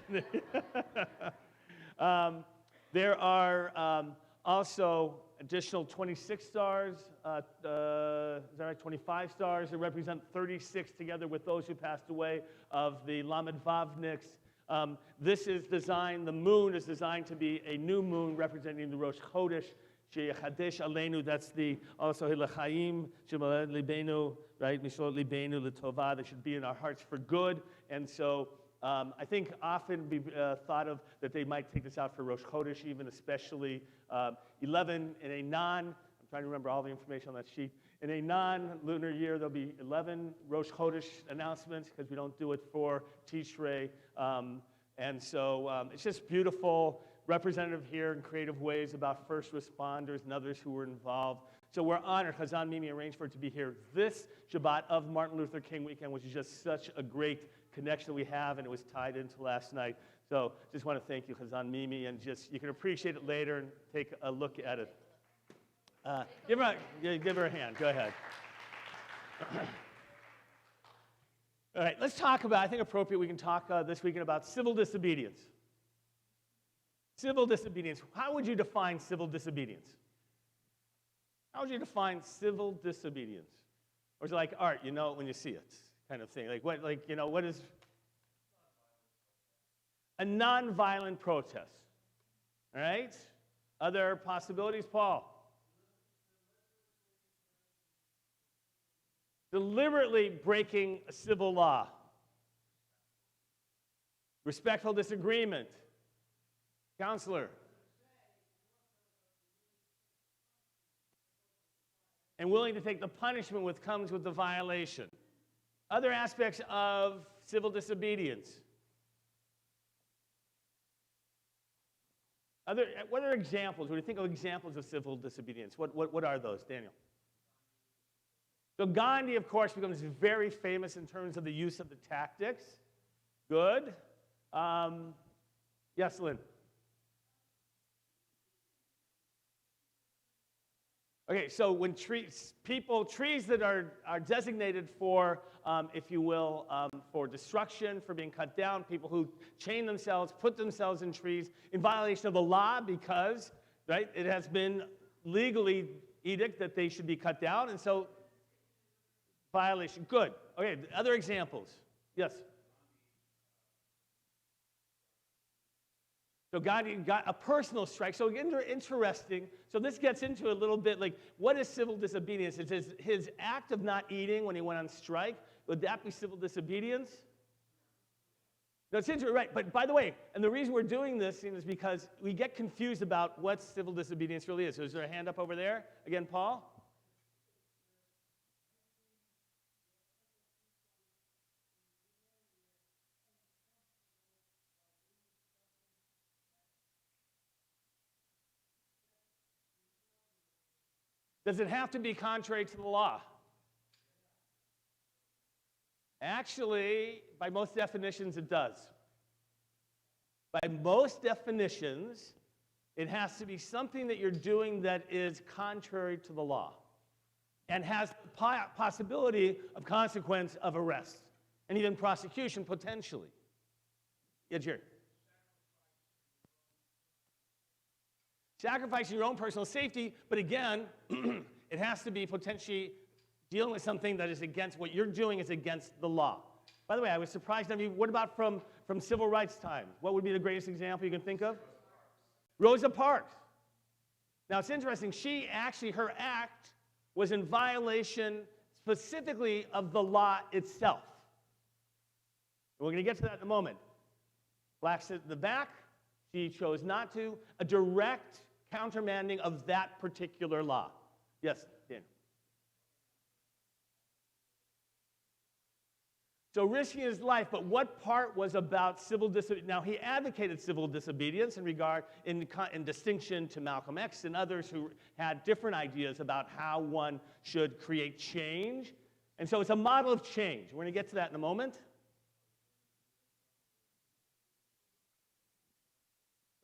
There are also additional 26 stars, is that right, 25 stars that represent 36 together with those who passed away of the Lamed Vavniks. This is designed, the moon is designed to be a new moon representing the Rosh Chodesh, Sheyechadesh Aleinu, that's the also Hilachaim, Shemaled Libenu, right, Mishot Libenu L'Tovah, that should be in our hearts for good. And so I think often be thought of that they might take this out for Rosh Chodesh, even especially 11 in a I'm trying to remember all the information on that sheet. In a non-lunar year, there'll be 11 Rosh Chodesh announcements because we don't do it for Tishrei. And so it's just beautiful, representative here in creative ways about first responders and others who were involved. So we're honored. Chazan Mimi arranged for it to be here this Shabbat of Martin Luther King weekend, which is just such a great connection that we have, and it was tied into last night. So just want to thank you, Chazan Mimi, and just you can appreciate it later and take a look at it. Give her a hand. Go ahead. All right, let's talk about, I think appropriate, we can talk this weekend about civil disobedience. Civil disobedience. How would you define civil disobedience? How would you define civil disobedience? Or is it like art, you know it when you see it, kind of thing? Like what is a nonviolent protest? All right? Other possibilities, Paul? Deliberately breaking a civil law. Respectful disagreement. Counselor. And willing to take the punishment which comes with the violation. Other aspects of civil disobedience. What are examples? When you think of examples of civil disobedience, what are those, Daniel? So Gandhi, of course, becomes very famous in terms of the use of the tactics. Good. Yes, Lynn? Okay, so when trees that are designated for, if you will, for destruction, for being cut down, people who chain themselves, put themselves in trees in violation of the law because, right, it has been legally edict that they should be cut down, and so violation. Good. Okay, other examples. Yes? So Gandhi got a personal strike. So interesting. So this gets into a little bit like, what is civil disobedience? It says his act of not eating when he went on strike. Would that be civil disobedience? No, it's interesting, right? But by the way, and the reason we're doing this is because we get confused about what civil disobedience really is. So is there a hand up over there? Again, Paul? Does it have to be contrary to the law? Actually, by most definitions, it does. By most definitions, it has to be something that you're doing that is contrary to the law and has the possibility of consequence of arrest and even prosecution potentially. Yeah, Jerry. Sacrificing your own personal safety, but again, it has to be potentially dealing with something that is against, what you're doing is against the law. By the way, I was surprised. I mean, what about from civil rights time? What would be the greatest example you can think of? Rosa Parks. Now, it's interesting. Her act was in violation specifically of the law itself. And we're going to get to that in a moment. Blacks at the back, she chose not to. A direct countermanding of that particular law. Yes, Dan. So risking his life, but what part was about civil disobedience? Now, he advocated civil disobedience in distinction to Malcolm X and others who had different ideas about how one should create change. And so it's a model of change. We're going to get to that in a moment.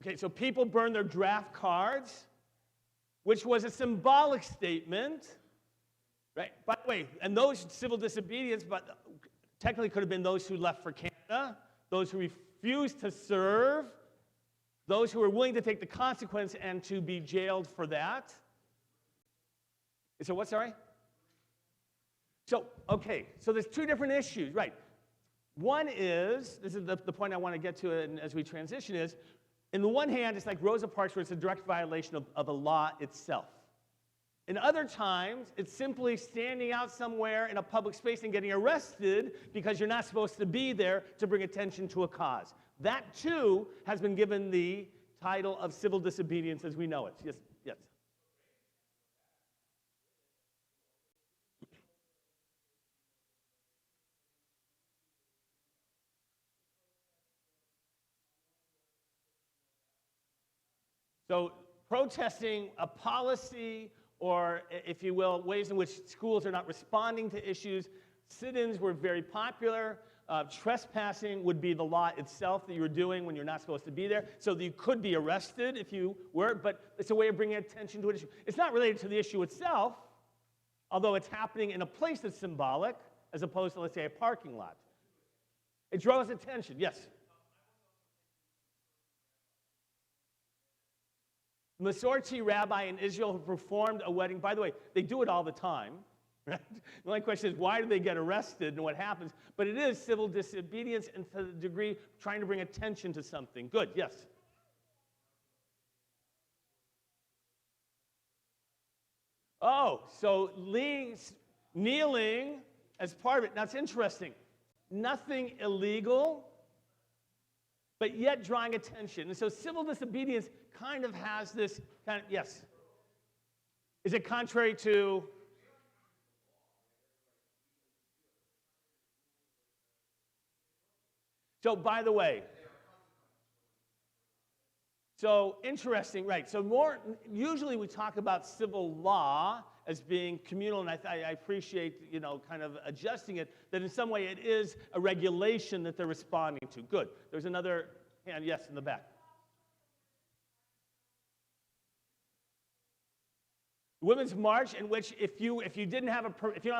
Okay, so people burn their draft cards, which was a symbolic statement, right? By the way, and those civil disobedience, but technically could have been those who left for Canada, those who refused to serve, those who were willing to take the consequence and to be jailed for that. So what, sorry? So, okay, so there's two different issues, right? One is, this is the point I want to get to as we transition is, in the one hand, it's like Rosa Parks where it's a direct violation of a law itself. In other times, it's simply standing out somewhere in a public space and getting arrested because you're not supposed to be there to bring attention to a cause. That, too, has been given the title of civil disobedience as we know it. Yes, yes. So protesting a policy or, if you will, ways in which schools are not responding to issues. Sit-ins were very popular. Trespassing would be the law itself that you were doing when you're not supposed to be there. So that you could be arrested if you were, but it's a way of bringing attention to an issue. It's not related to the issue itself, although it's happening in a place that's symbolic, as opposed to, let's say, a parking lot. It draws attention, yes. Masorti rabbi in Israel who performed a wedding. By the way, they do it all the time. Right? The only question is, why do they get arrested and what happens? But it is civil disobedience and to the degree trying to bring attention to something. Good, yes. Oh, so kneeling as part of it. Now, it's interesting. Nothing illegal, but yet drawing attention. And so civil disobedience kind of has this kind of, yes. Is it contrary to? So, by the way, so interesting, right? So usually we talk about civil law as being communal, and I appreciate, kind of adjusting it, that in some way it is a regulation that they're responding to. Good. There's another hand, yes, in the back. Women's March, in which if you don't have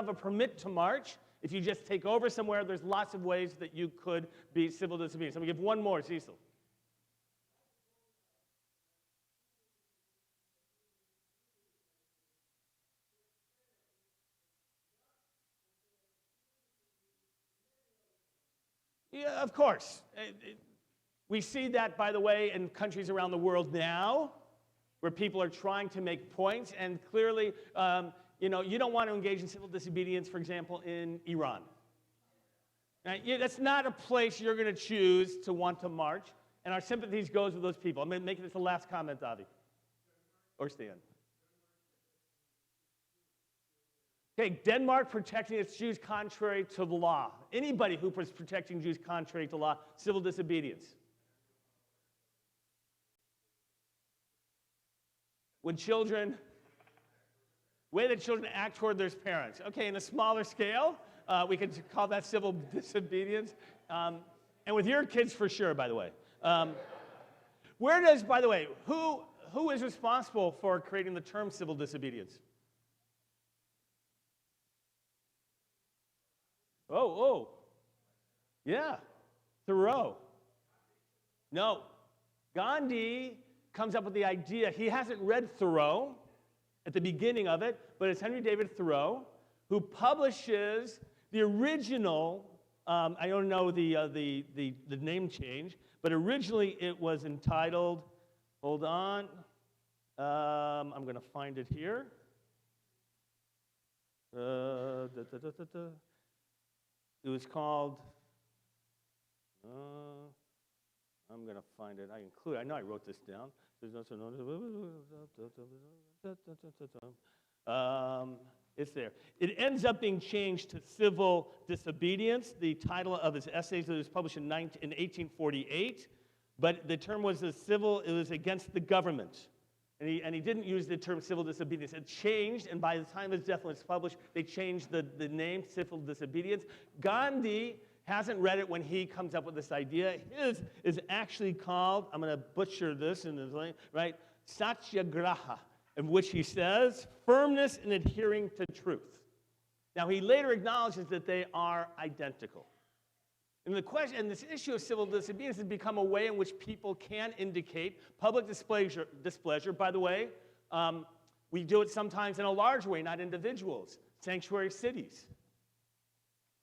a permit to march, if you just take over somewhere, there's lots of ways that you could be civil disobedience. I'm going to give one more, Cecil. Yeah, of course. We see that, by the way, in countries around the world now, where people are trying to make points, and clearly, you don't want to engage in civil disobedience, for example, in Iran. Right? That's not a place you're going to choose to want to march, and our sympathies goes with those people. I'm going to make this the last comment, Avi. Or Stan. Okay, Denmark protecting its Jews contrary to the law. Anybody who is protecting Jews contrary to law, civil disobedience. When way that children act toward their parents. Okay, in a smaller scale, we could call that civil disobedience. And with your kids, for sure, by the way. Where does, by the way, who is responsible for creating the term civil disobedience? Oh. Yeah, Thoreau. No. Gandhi comes up with the idea. He hasn't read Thoreau at the beginning of it, but it's Henry David Thoreau who publishes the original. I don't know the name change, but originally it was entitled. Hold on. I'm going to find it here. It was called, I'm going to find it. I know I wrote this down. It's there. It ends up being changed to civil disobedience. The title of his essays was published in 1848, but the term was it was against the government. And he didn't use the term civil disobedience. It changed, and by the time his death was published, they changed the name civil disobedience. Gandhi hasn't read it when he comes up with this idea. His is actually called, I'm going to butcher this in his language, right? Satyagraha, in which he says, firmness in adhering to truth. Now, he later acknowledges that they are identical. And this issue of civil disobedience has become a way in which people can indicate public displeasure. By the way, we do it sometimes in a large way, not individuals. Sanctuary cities,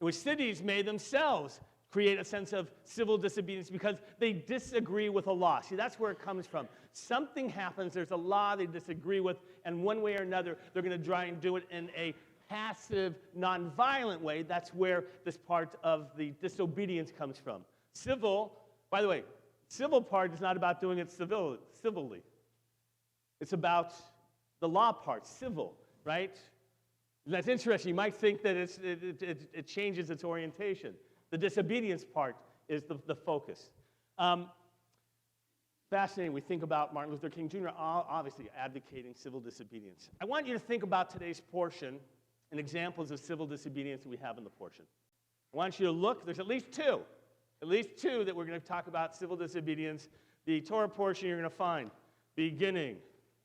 in which cities may themselves create a sense of civil disobedience because they disagree with a law. See, that's where it comes from. Something happens, there's a law they disagree with, and one way or another, they're going to try and do it in a passive, nonviolent way. That's where this part of the disobedience comes from. Civil, by the way, civil part is not about doing it civilly. It's about the law part, civil, right? And that's interesting. You might think that it changes its orientation. The disobedience part is the focus. Fascinating. We think about Martin Luther King Jr. obviously advocating civil disobedience. I want you to think about today's portion and examples of civil disobedience that we have in the portion. I want you to look. There's at least two that we're going to talk about civil disobedience. The Torah portion you're going to find, beginning,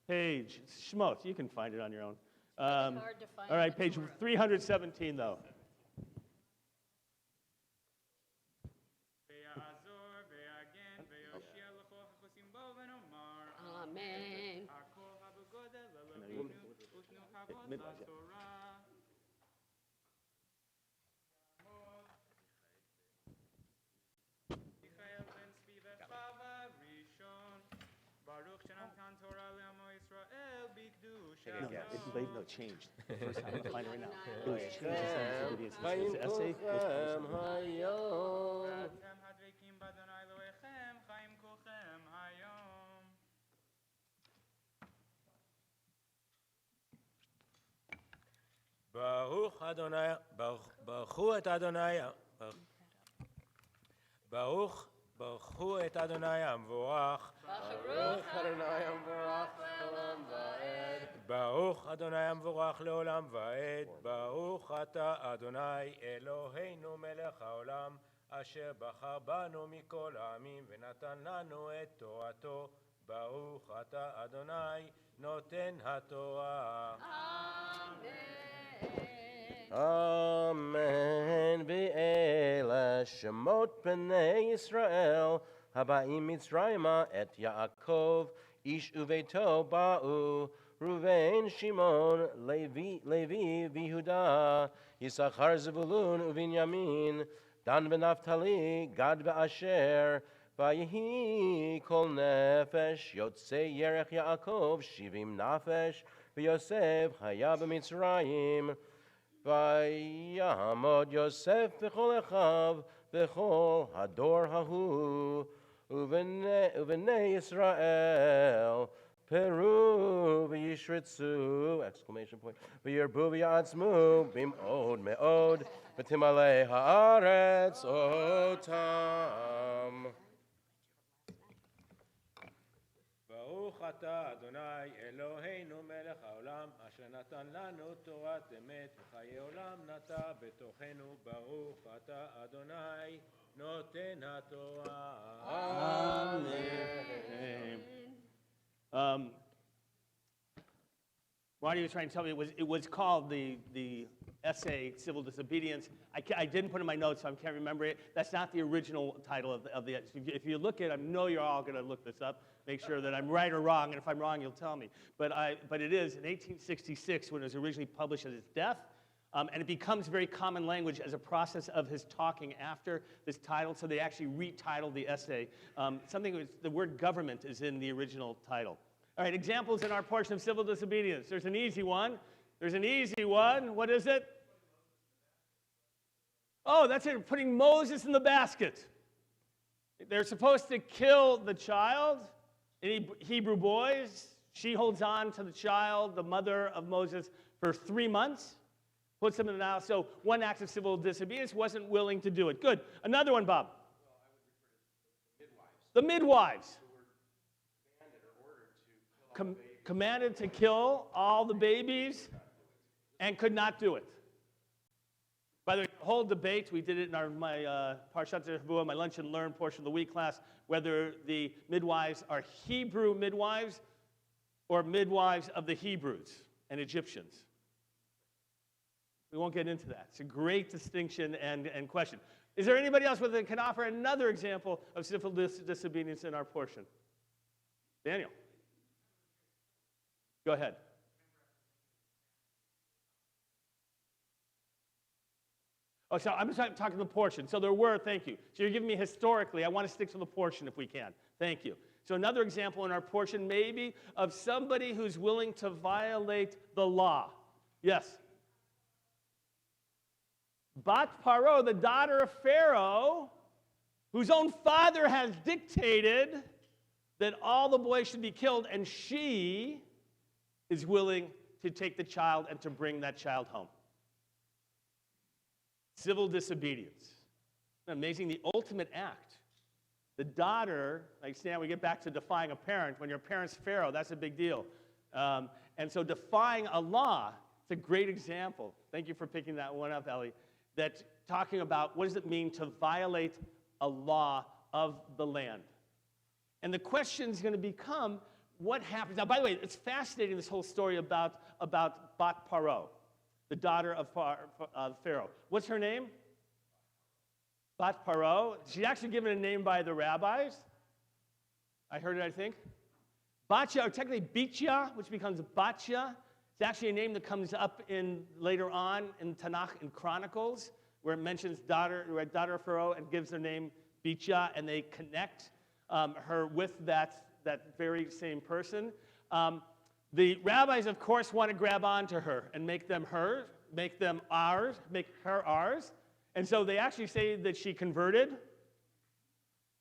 page, Shmos. You can find it on your own. Hard to find All right, the page Torah. 317, though. Amen. No, changed. The first time, find it right now. It was changed to disobedience. His essay was ברוך אדוני, ברכו את אדוני, ברכו את אדוני המבורך. ברוך אדוני המבורך לעולם ועד. ברוך אדוני המבורך לעולם ועד. ברוך אתה אדוני אלוהינו מלך העולם, אשר בחר בנו מכל העמים ונתן לנו את תורתו. ברוך אתה אדוני נותן התורה. אמן. ואלה שמות בני ישראל הבאים מצרימה את יעקב איש וביתו באו ראובן שמעון לוי ויהודה יששכר זבולון ובנימין דן ונפתלי גד ואשר ויהי כל נפש יוצא ירך יעקב 70 נפש ויוסף היה במצרים ויעמוד יוסף בכל אחיו בכל הדור ההוא ובני ישראל פרו וישרצו וירבו ויעצמו במאוד מאוד ותמלא הארץ אותם. ברוך אתה אדוני אלוהינו מלך העולם אשר נתן לנו תורת אמת וחיי עולם נטע בתוכנו. ברוך אתה אדוני נותן התורה. Amen. Ronnie was trying to tell me it was called the essay Civil Disobedience. I didn't put it in my notes, so I can't remember it. That's not the original title of the. If you look at it, I know you're all going to look this up, make sure that I'm right or wrong, and if I'm wrong, you'll tell me. But it is in 1866 when it was originally published at his death, and it becomes very common language as a process of his talking after this title. So they actually retitled the essay. The word government is in the original title. All right, examples in our portion of civil disobedience. There's an easy one. There's an easy one. What is it? Oh, that's it, putting Moses in the basket. They're supposed to kill the child, any Hebrew boys. She holds on to the child, the mother of Moses, for 3 months, puts him in the house. So one act of civil disobedience, wasn't willing to do it. Good. Another one, Bob. The midwives. Commanded to kill all the babies and could not do it. By the way, the whole debate, we did it in my Parshat Shavua, my Lunch and Learn portion of the week class, whether the midwives are Hebrew midwives or midwives of the Hebrews and Egyptians. We won't get into that. It's a great distinction and question. Is there anybody else that can offer another example of civil disobedience in our portion? Daniel. Go ahead. Oh, so I'm just talking the portion. So there were, thank you. So you're giving me historically. I want to stick to the portion if we can. Thank you. So another example in our portion maybe of somebody who's willing to violate the law. Yes? Bat Paro, the daughter of Pharaoh, whose own father has dictated that all the boys should be killed, and she is willing to take the child and to bring that child home. Civil disobedience. Amazing, the ultimate act. The daughter, like Stan, we get back to defying a parent. When your parent's Pharaoh, that's a big deal. And so defying a law, it's a great example. Thank you for picking that one up, Ellie. That's talking about what does it mean to violate a law of the land. And the question is going to become, what happens? Now, by the way, it's fascinating, this whole story about Bat Paro, the daughter of Pharaoh. What's her name? Bat Paro. She's actually given a name by the rabbis. I heard it, I think. Batya, or technically Bichya, which becomes Batya. It's actually a name that comes up in later on in Tanakh, in Chronicles, where it mentions daughter of Pharaoh and gives their name Bichya, and they connect her with that very same person. The rabbis, of course, want to grab onto her and make them hers, make them ours, make her ours. And so they actually say that she converted.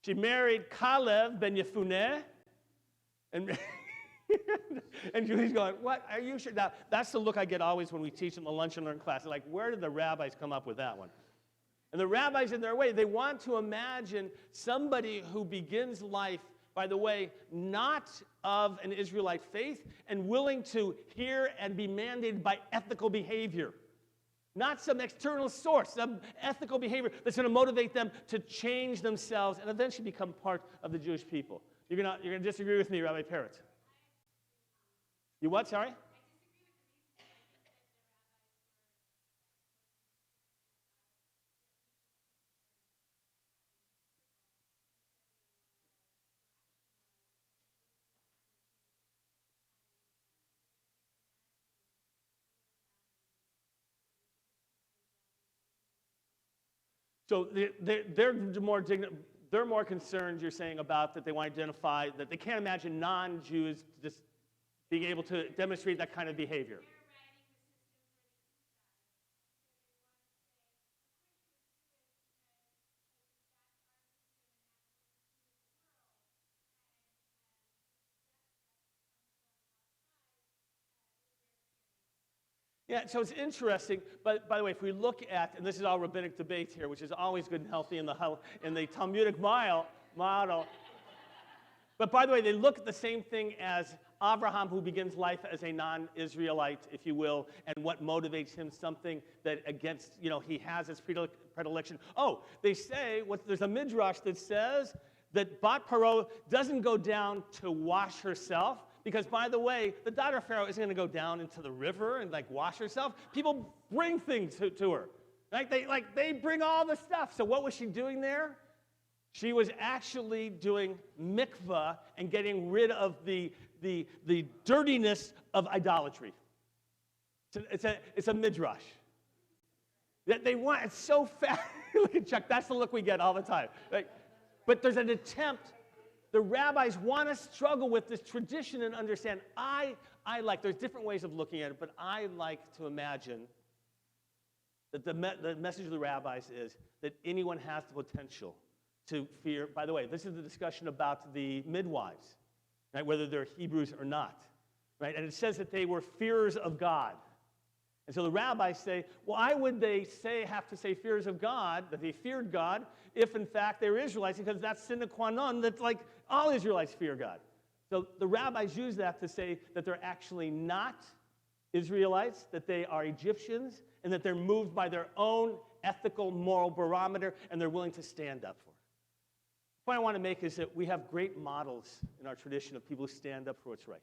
She married Caleb ben Yefuneh. And, and Julie's going, what? Are you sure? Now, that's the look I get always when we teach in the Lunch and Learn class. They're like, where did the rabbis come up with that one? And the rabbis, in their way, they want to imagine somebody who begins life, by the way, not of an Israelite faith and willing to hear and be mandated by ethical behavior. Not some external source, some ethical behavior that's going to motivate them to change themselves and eventually become part of the Jewish people. You're going to disagree with me, Rabbi Peretz. You what, sorry? So they're more concerned, you're saying, about that they want to identify, that they can't imagine non-Jews just being able to demonstrate that kind of behavior. Yeah, so it's interesting, but by the way, if we look at, and this is all rabbinic debate here, which is always good and healthy in the Talmudic model, but by the way, they look at the same thing as Abraham, who begins life as a non-Israelite, if you will, and what motivates him, something that against, he has his predilection. Oh, they say, there's a midrash that says that Bat Paro doesn't go down to wash herself, because, by the way, the daughter of Pharaoh isn't going to go down into the river and wash herself. People bring things to her. They bring all the stuff. So what was she doing there? She was actually doing mikvah and getting rid of the dirtiness of idolatry. It's a midrash. That they want, it's so fast. Look at Chuck, that's the look we get all the time. But there's an attempt the rabbis want to struggle with this tradition and understand. There's different ways of looking at it, but I like to imagine that the message of the rabbis is that anyone has the potential to fear. By the way, this is the discussion about the midwives, right? Whether they're Hebrews or not, right? And it says that they were fearers of God. And so the rabbis say, why would they have to say fearers of God, that they feared God, if in fact they were Israelites? Because that's sine qua non, that like all Israelites fear God. So the rabbis use that to say that they're actually not Israelites, that they are Egyptians, and that they're moved by their own ethical, moral barometer, and they're willing to stand up for it. The point I want to make is that we have great models in our tradition of people who stand up for what's right.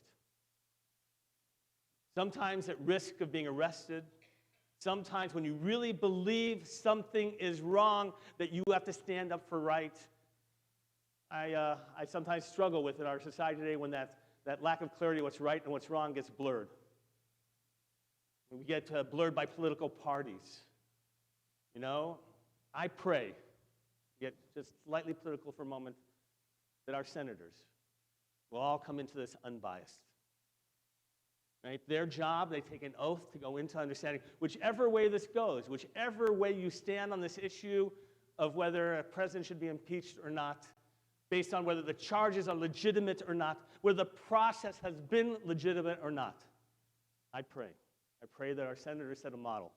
Sometimes at risk of being arrested, sometimes when you really believe something is wrong, that you have to stand up for right. I sometimes struggle with in our society today when that lack of clarity of what's right and what's wrong gets blurred. We get blurred by political parties. You know, I pray, get just slightly political for a moment, that our senators will all come into this unbiased. Right? Their job, they take an oath to go into understanding whichever way this goes, whichever way you stand on this issue of whether a president should be impeached or not, based on whether the charges are legitimate or not, whether the process has been legitimate or not. I pray that our senators set a model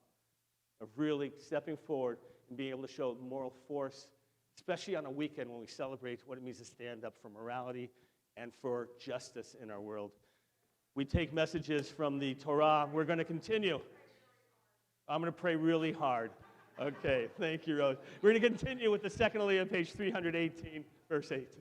of really stepping forward and being able to show moral force, especially on a weekend when we celebrate what it means to stand up for morality and for justice in our world. We take messages from the Torah. We're going to continue. I'm going to pray really hard. Okay, thank you, Rose. We're going to continue with the second Aliyah, page 318, verse 8.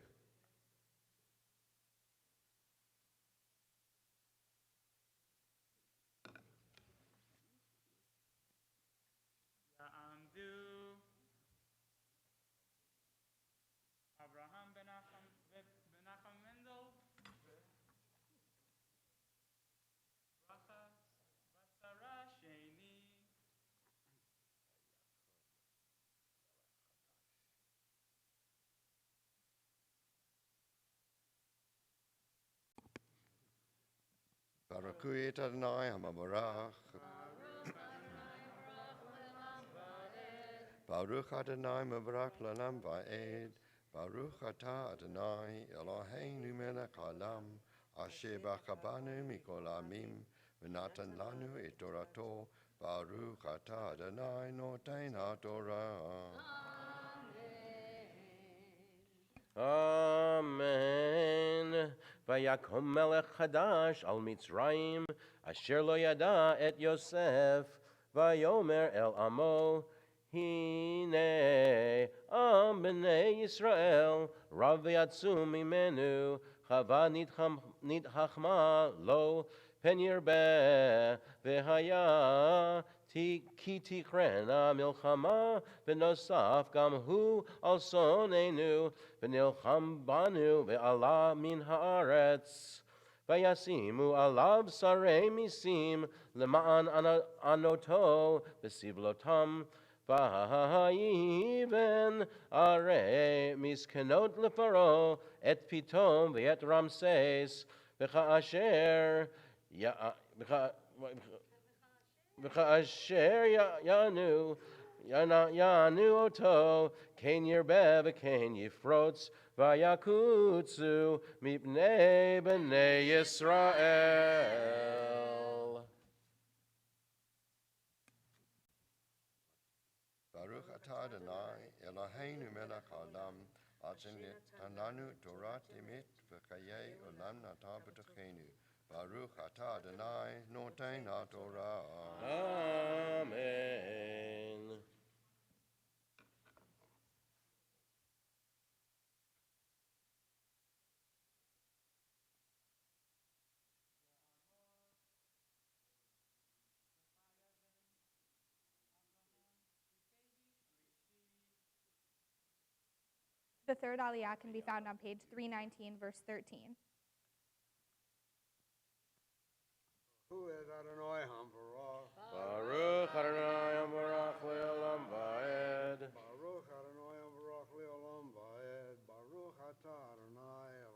Abraham Benacham Mendel, Basara Sheni. Baruch et Adonai HaMavarach. Baruch Adonai Mavarach L'Olam Va'ed. Baruch Atah Adonai Eloheinu Melech Haolam Asher B'Chabanu Mikol Amim V'Natan Lanu Et Torato. Baruch Atah Adonai Noten HaTorah. Amen. Vayakom melech chadash al Mitzrayim, asher lo yada et Yosef, vayomer el amo, hine am b'nei Yisrael, rav v'yatzum imenu, chava nidchachma lo, pen yirbeh, v'haya ki tikhrena milchama, v'nosaf gam hu al sonenu, v'nilcham banu ve'ala min haaretz. V'yasimu alav sarei misim lema'an anoto v'sivlotam. V'hayiven arei miskenot lefaro et pitom ve'et Ramses v'cha'asher Yanu oto, ken yirbeh v'ken yifrotz, v'yakutzu mipnei b'nei Yisrael. Baruch Atah Adonai Eloheinu Melech Haolam Asher Natan Lanu Torah Emet V'chayei Olam Nata B'Tochenu. Baruch Atah Adonai Noten HaTorah. Amen. The third Aliyah can be found on page 319, verse 13. Baruch Adonai HaMavarach. Baruch Adonai Amorach Le'olam Va'ed. Baruch Adonai HaMavarach Le'olam Va'ed. Baruch Atah Adonai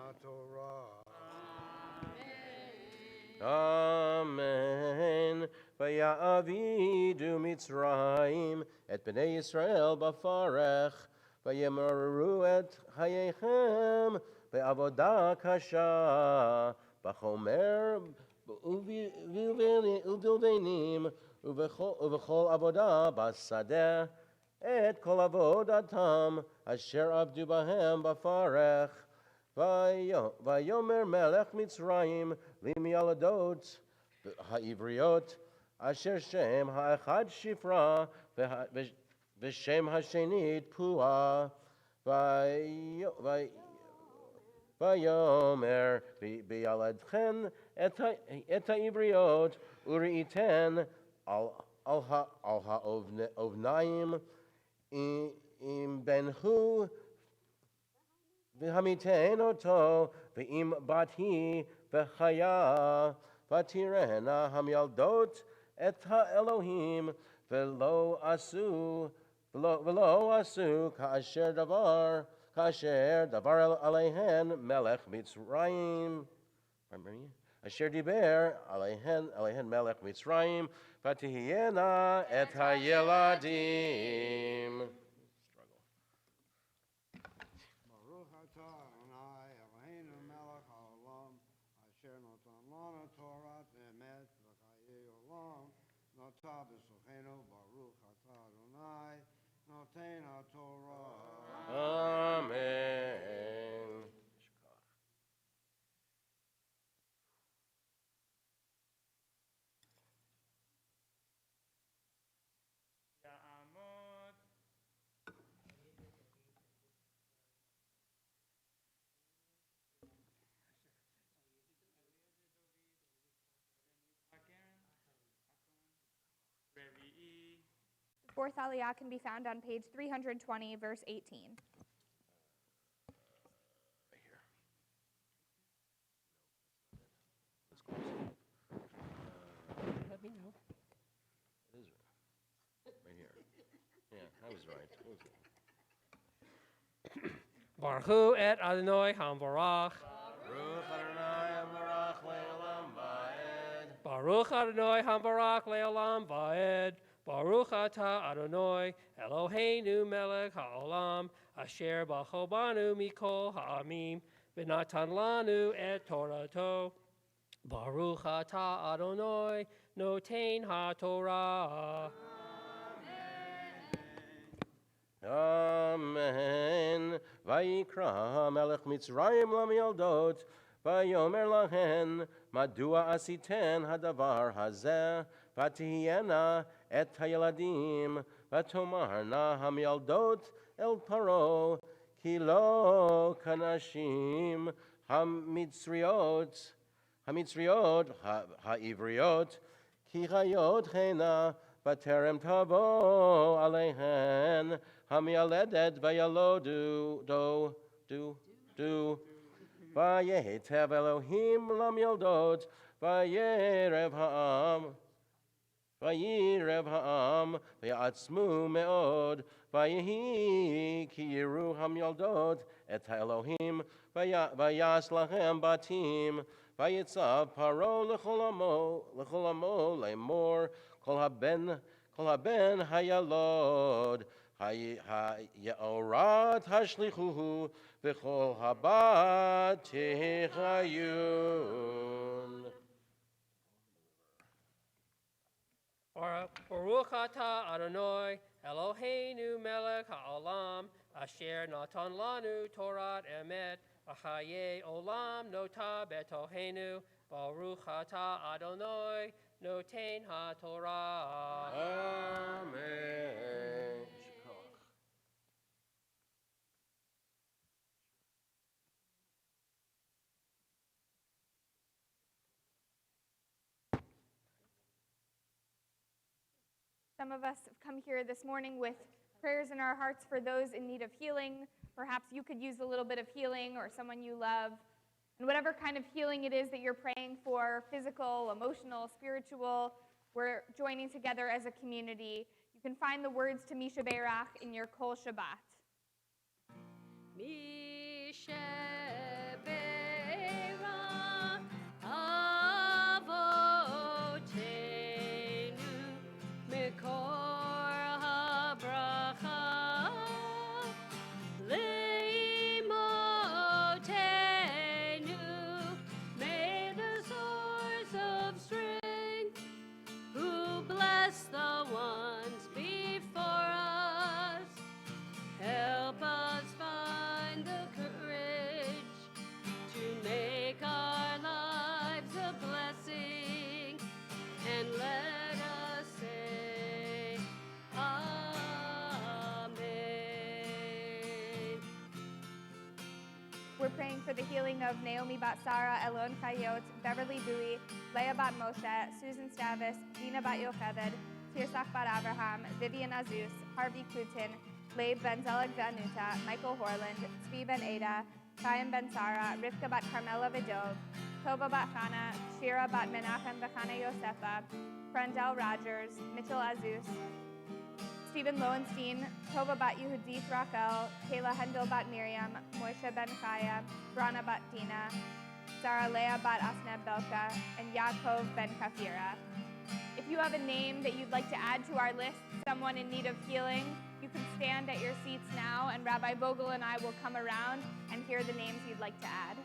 HaTorah. Amen. Vaya'avidu Mitzrayim et bnei Yisrael bafarech. Vayemaru et hayechem be'avodah kasha. Bachomer uvilvenim uvechol avodah basadeh. Et kol avodatam asher avdu bahem bafarech. Vayomer melech Mitzrayim limialadot ha'ivriot asher shem ha'echad shifra v'shem ha'shenit pua vayomer biyaladchen et ha'ivriot uri'iten al ha'ovnaim im benhu V'hamitein oto v'im bati v'chaya v'tirena hamyaldot et ha'elohim v'lo asu ka'asher davar alehen melech Mitzrayim asher diber alehen melech Mitzrayim v'tihiena et ha'yeladim. Baruch atah Adonai Eloheinu melech haolam asher notan lana Torah emet v'chayei olam nota b'sochenu Baruch atah Adonai noten haTorah. Amen. יעמוד. רביעי. The fourth Aliyah can be found on page 320, verse 18. Right here. That's close. Let me know. It is right here. Yeah, I was right. What was it? Baruch et Adonai Hamvarach. Baruch Adonai Amarach Le'olam Va'ed. Baruch Adonai Hamvarach Le'olam Va'ed. Baruch Atah Adonai Eloheinu Melech Ha'olam Asher Bachobanu Mikol Ha'amim V'natan Lanu et Torato. Baruch Atah Adonai Noten HaTorah. Amen. Vayikra Melech Mitzrayim Lamiyaldot. Vayomer lahen Madua asiten hadavar hazeh. Vatihiena et hayeladim. Vatomarna hamiyaldot el paro. Kilo kanashim hamitzriot. Ha'ivriot. Kichayot hena. Baterem tavo alehen hamiyaledet vayalodu do vayetev Elohim lamyaldot vayerev ha'am vayatzmu meod vayehi ki yiru hamyaldot et Elohim vayas lahem batim vayitzav paro lecholamo lemor Kol haben hayalod hayaorat hashlichuhu v'chol habat tehayun. Baruch Atah Adonai Eloheinu Melech Ha'olam Asher Natan Lanu Torah Emet V'chayei Olam Nota Betohenu Baruch Atah Adonai Noten HaTorah. Amen. Some of us have come here this morning with prayers in our hearts for those in need of healing. Perhaps you could use a little bit of healing, or someone you love. And whatever kind of healing it is that you're praying for, physical, emotional, spiritual, we're joining together as a community. You can find the words to Misha Beirach in your Kol Shabbat. Misha We're praying for the healing of Naomi Bat Sarah, Elon Chayot, Beverly Bowie, Leah Bat Moshe, Susan Stavis, Dina Bat Yocheved, Tirsach Bat Abraham, Vivian Azus, Harvey Kutin, Leib Ben Zelig Vanuta, Michael Horland, Tzvi Ben Ada, Chaim Ben Sarah, Rivka Bat Carmela Vidov, Tova Bat Chana, Shira Bat Menachem Bechana Yosefa, Frandel Rogers, Mitchell Azus, Stephen Lowenstein, Tova Bat Yehudit Rachel, Kayla Hendel Bat Miriam, Moishe Ben Chaya, Brana Bat Dina, Sarah Leah Bat Asneb Belka, and Yaakov Ben Kafira. If you have a name that you'd like to add to our list, someone in need of healing, you can stand at your seats now, and Rabbi Vogel and I will come around and hear the names you'd like to add.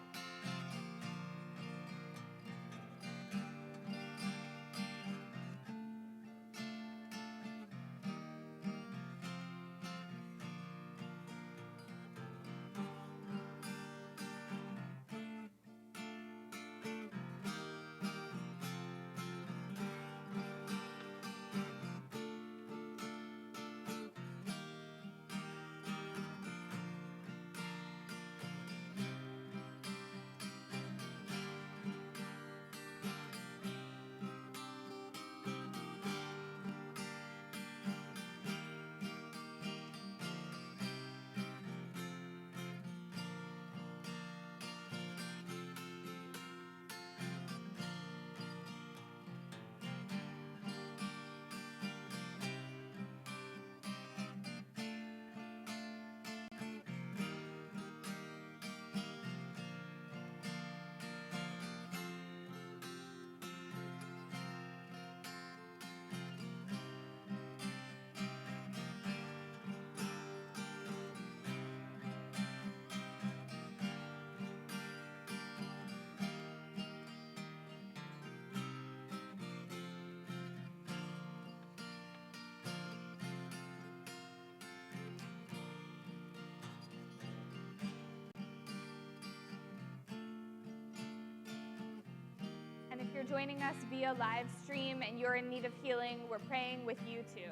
And if you're joining us via live stream and you're in need of healing, we're praying with you too.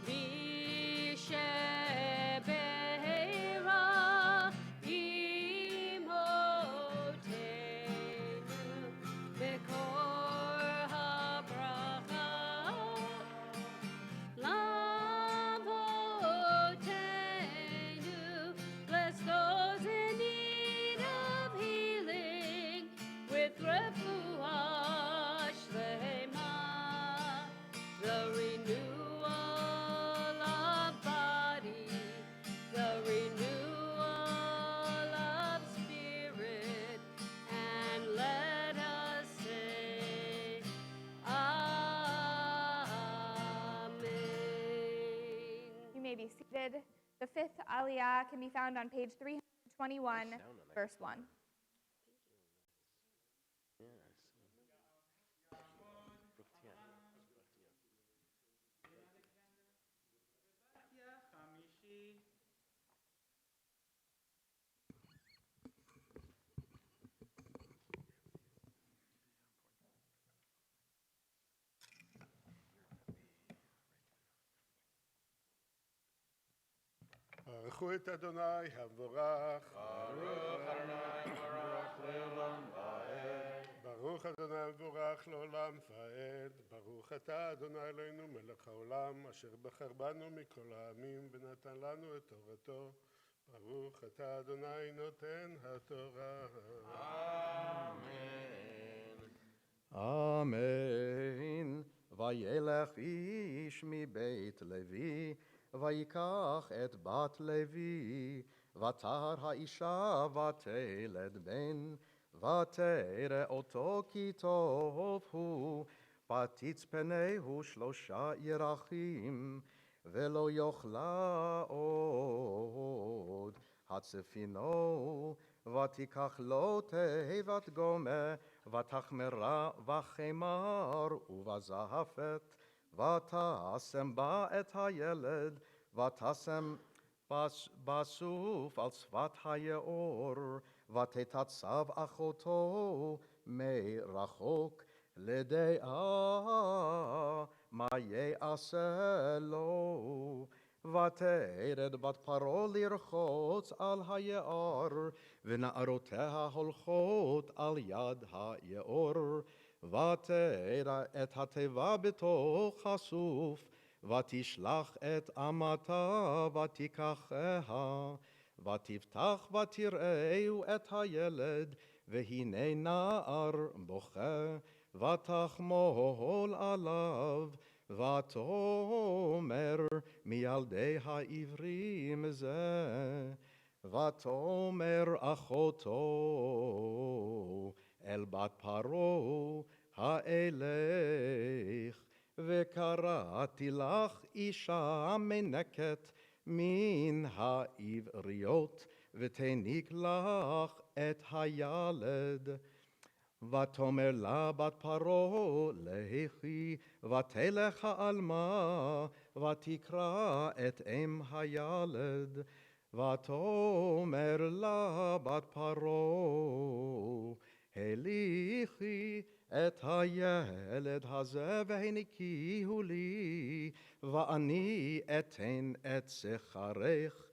Vishebeira imotenu bekor habracha lavotenu. Bless those in need of healing with refuah shlema, the renewal of body, the renewal of spirit, and let us say, Amen. You may be seated. The fifth Aliyah can be found on page 321, verse 1. Batya Chamishi. ברכו את אדוני המבורך. ברוך אדוני המבורך לעולם ועד. ברוך אתה אדוני אלוהינו מלך העולם, אשר בחר בנו מכל העמים ונתן לנו את תורתו. ברוך אתה אדוני נותן התורה. אמן. וילך איש מבית לוי, ויקח את בת לוי, ותר האישה ותלד בן, ותרא אותו כי טוב הוא, ותצפנהו 3 ירחים, ולא יאכלה עוד. הצפינו, ותיקח לו תיבת גומה, ותחמרה וחמר ובזהפת, ותשם בה את הילד, ותשם בסוף על שפת היאור, ותתצב אחותו מרחוק, לדעה מה יעשה לו. ותרד בת פרעה לרחוץ על היער, ונערותיה הולכות על יד היעור. ותרא את התיבה בתוך הסוף, ותשלח את אמתה ותיקחיה, ותפתח ותראהו את הילד, והנה נער בוכה, ותחמול עליו, ותאמר מילדי העברים זה, ותאמר אחותו אל בת פרעה האלך, וקראתי לך אישה מנקת מן העבריות, ותניק לך את הילד. ותאמר לה בת פרעה לכי, ותלך העלמה, ותקרא את אם הילד. ותאמר לה בת פרעה, הליכי את הילד הזה והניקיהו לי, ואני אתן את שכרך.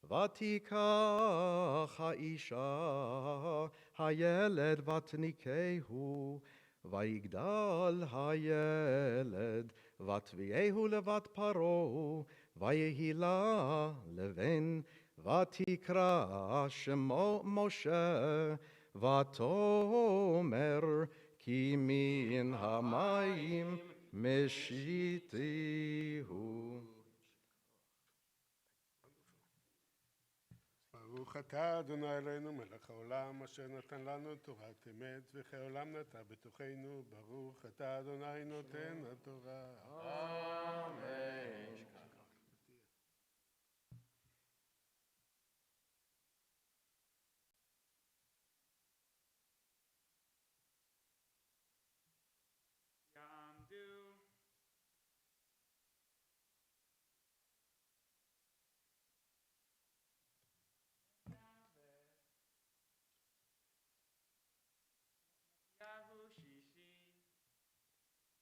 ותיקח האישה הילד ותניקהו, ויגדל הילד, ותביאהו לבת פרעה, ויהי לה לבן, ותקרא שמו משה, ותאמר כי מן המים משיתהו. ברוך אתה אדוני אלוהינו מלך העולם אשר נתן לנו תורת אמת וכי העולם נטע בתוכנו. ברוך אתה אדוני נותן התורה. אמן. יעמדו.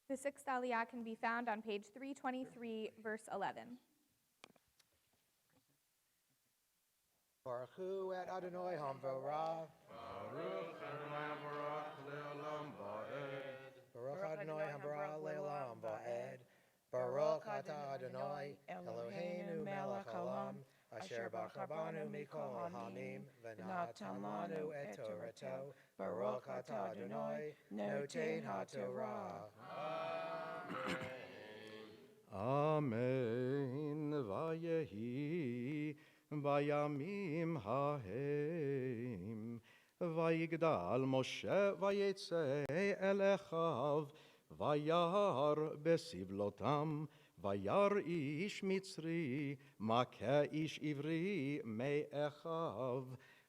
The sixth Aliyah can be found on page 323, verse 11. Baruch hu et Adonai Hamvarah. Baruch Adonai Barak le'olam va'ed. Baruch Adonai Hamvarah le'olam va'ed. Baruch atah Adonai Eloheinu melech haolam, asher b'chabanu mikol hamim, v'natan lanu et Torato. Baruch atah Adonai noten haTorah. Amen. Vayehi בימים ההם, ויגדל משה ויצא אל אחיו, וירא בסבלותם, וירא איש מצרי, מכה איש עברי מאחיו,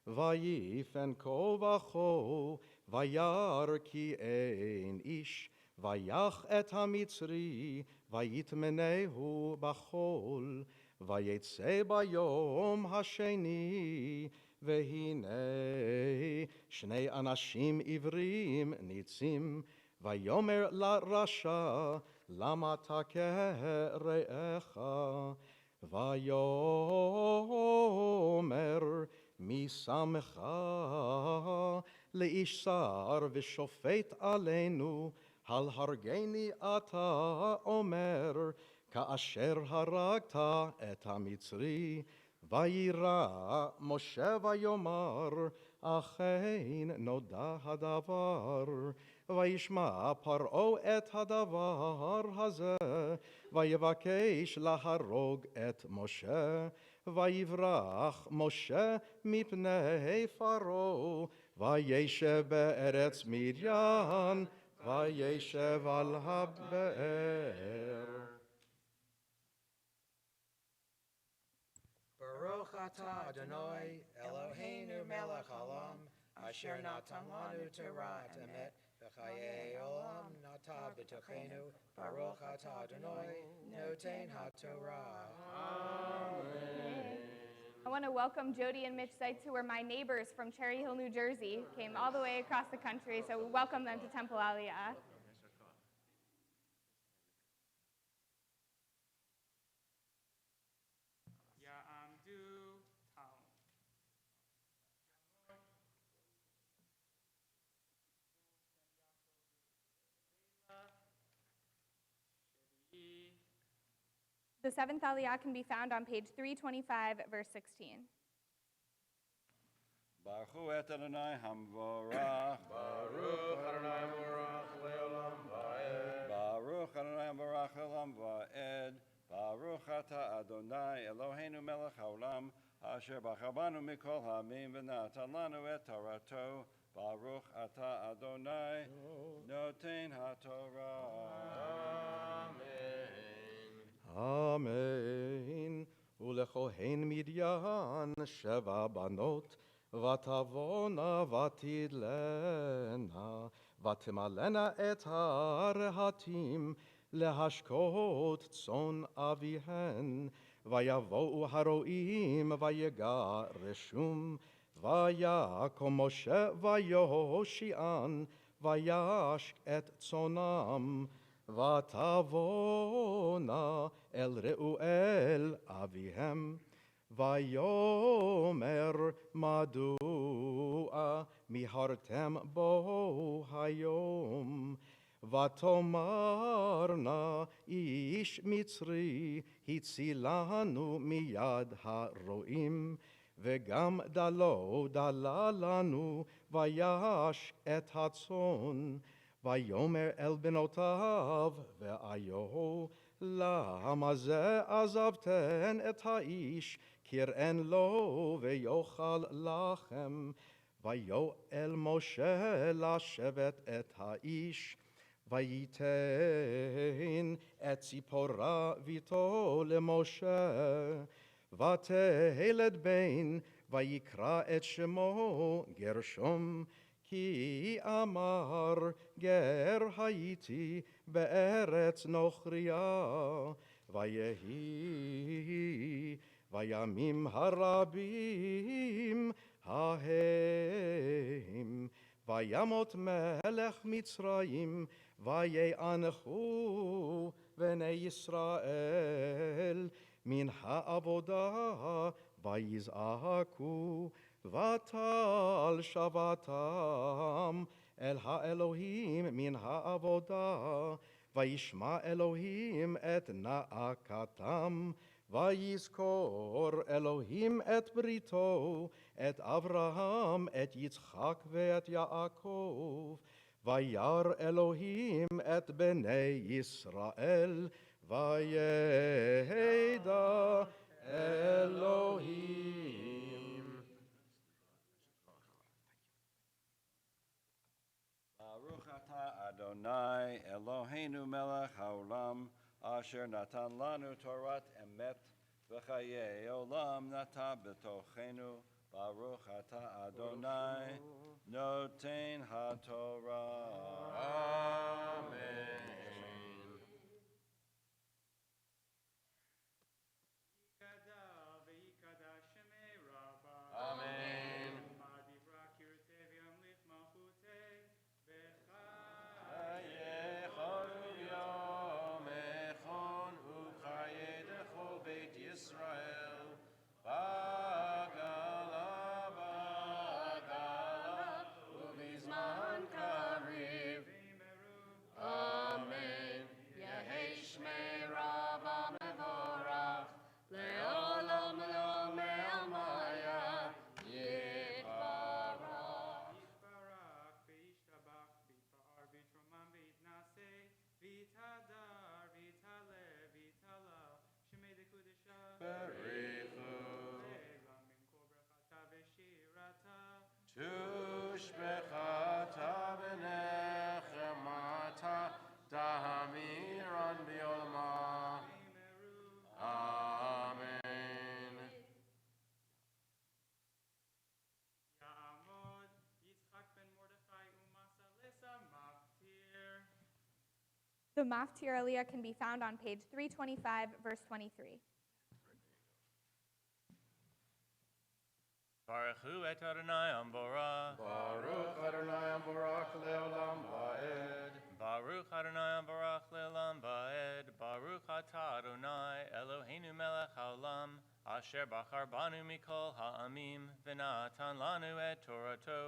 ויפן כה וכה, וירא כי אין איש, ויך את המצרי, ויטמנהו בחול, ויצא ביום השני, והנה שני אנשים עברים ניצים, ויאמר לרשע, למה תכה רעך? ויאמר, מי שמך לאיש שר ושופט עלינו, על הרגני אתה אומר, כאשר הרגת את המצרי. וירא משה ויאמר, אכן נודע הדבר. וישמע פרעה את הדבר הזה, ויבקש להרוג את משה. ויברח משה מפני פרעה, וישב בארץ מדיין, וישב על הבאר. Baruch atah Adonai Eloheinu melech haolam, asher natan lanu torat emet, v'chayei olam nata b'tochenu. Baruch atah Adonai noten haTorah. I want to welcome Jody and Mitch Seitz, who are my neighbors from Cherry Hill, New Jersey, came all the way across the country, so we welcome them to Temple Aliyah. The seventh Aliyah can be found on page 325, verse 16. Baruch et Adonai Hamvorach. Baruch Adonai Morach Leolam Va'ed. Baruch Adonai Hamvorach Leolam Va'ed. Baruch Ata Adonai Eloheinu Melech Haolam Asher Bachar Banu Mikol Hamim V'natan Lanu et Torato. Baruch Ata Adonai Noten HaTorah. אמן. ולכהן מדיין 7 בנות, ותבואנה ותדלנה, ותמלאנה את הרהטים, להשקות צאן אביהן, ויבואו הרועים ויגרשום, ויקום משה ויושיען, וישק את צאנם. ותבואנה אל ראואל אביהם, ויאמר מדוע מיהרתם בו היום, ותאמרנה איש מצרי הצילנו מיד הרועים, וגם דלו דלה לנו וישק את הצאן. ויאמר אל בנותיו ואיהו, למה זה עזבתן את האיש, קראן לו ויאכל לחם. ויואל משה לשבת את האיש, וייתן את ציפורה ביתו למשה, ותלד בן, ויקרא את שמו גרשום, כי אמר גר הייתי בארץ נוכריה, ויהי בימים הרבים ההם, וימות מלך מצרים, ויאנחו בני ישראל מן העבודה, ויזעקו, ותל שבתם אל האלוהים מן העבודה, וישמע אלוהים את נאקתם, ויזכור אלוהים את בריתו, את אברהם, את יצחק ואת יעקב, וירא אלוהים את בני ישראל, וידע אלוהים. Baruch Ata Adonai Eloheinu Melech Haolam Asher Natan Lanu Torat Emet V'chayei Olam Nata B'tochenu. Baruch Ata Adonai Noten HaTorah. Amen. Yikada v'yikada shemei Rabba. Amen. U'madivra kirtei v'yamlich malchutei Chayechon u'yom echon u'chayei lechol Beit Yisrael. Bagala, bagala, u'bizman kariv. Amen. Yehei Shmei Rabba Mevorach, Le'olam Le'omei Amaya, Yitbarach. Yitbarach v'yishtabach v'yitpa'ar v'yitromam v'yitnaseh v'yitadar v'yitaleh v'yitalach shemei dekudesha Berichu. Le'elam min kol brachata v'shirata Tushbechata v'nechemata tahamiran bi'olma. Amen. Ya'amod Yitzchak ben Mordechai u'masa lesa maftir. The Maftir Aliyah can be found on page 325, verse 23. Baruchu et Adonai Amborah. Baruch Adonai Amborach leolam va'ed. Baruch Adonai Amborach le'olam va'ed. Baruch atah Adonai Eloheinu melech haolam, asher bachar banu mikol ha'amim, v'natan lanu et Torato.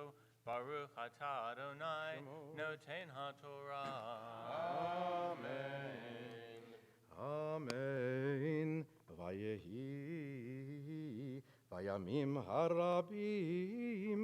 Baruch atah Adonai noten HaTorah. Amen. Amen. Vayehi vayamim harabim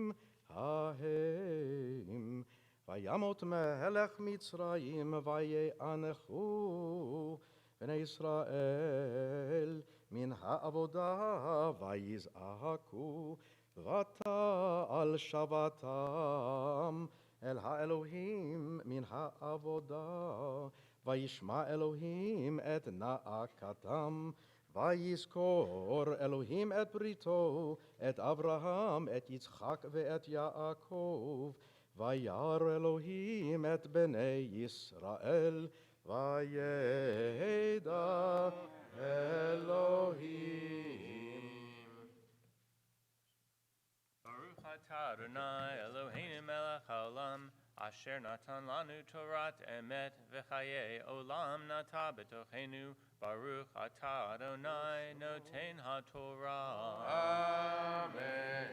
hahem vayamot melech Mitzrayim vayeanechu bnei Israel min ha'avodah vayiz'aku v'ta'al shavatam el ha'elohim min ha'avodah וישמע אלוהים את נאקתם, ויזכור אלוהים את בריתו, את אברהם, את יצחק ואת יעקב, וירא אלוהים את בני ישראל, וידע אלוהים. Baruch atah Adonai Eloheinu melech haolam, asher natan lanu Torat emet v'chaye olam nata betochenu. Baruch atah Adonai noten haTorah. Amen.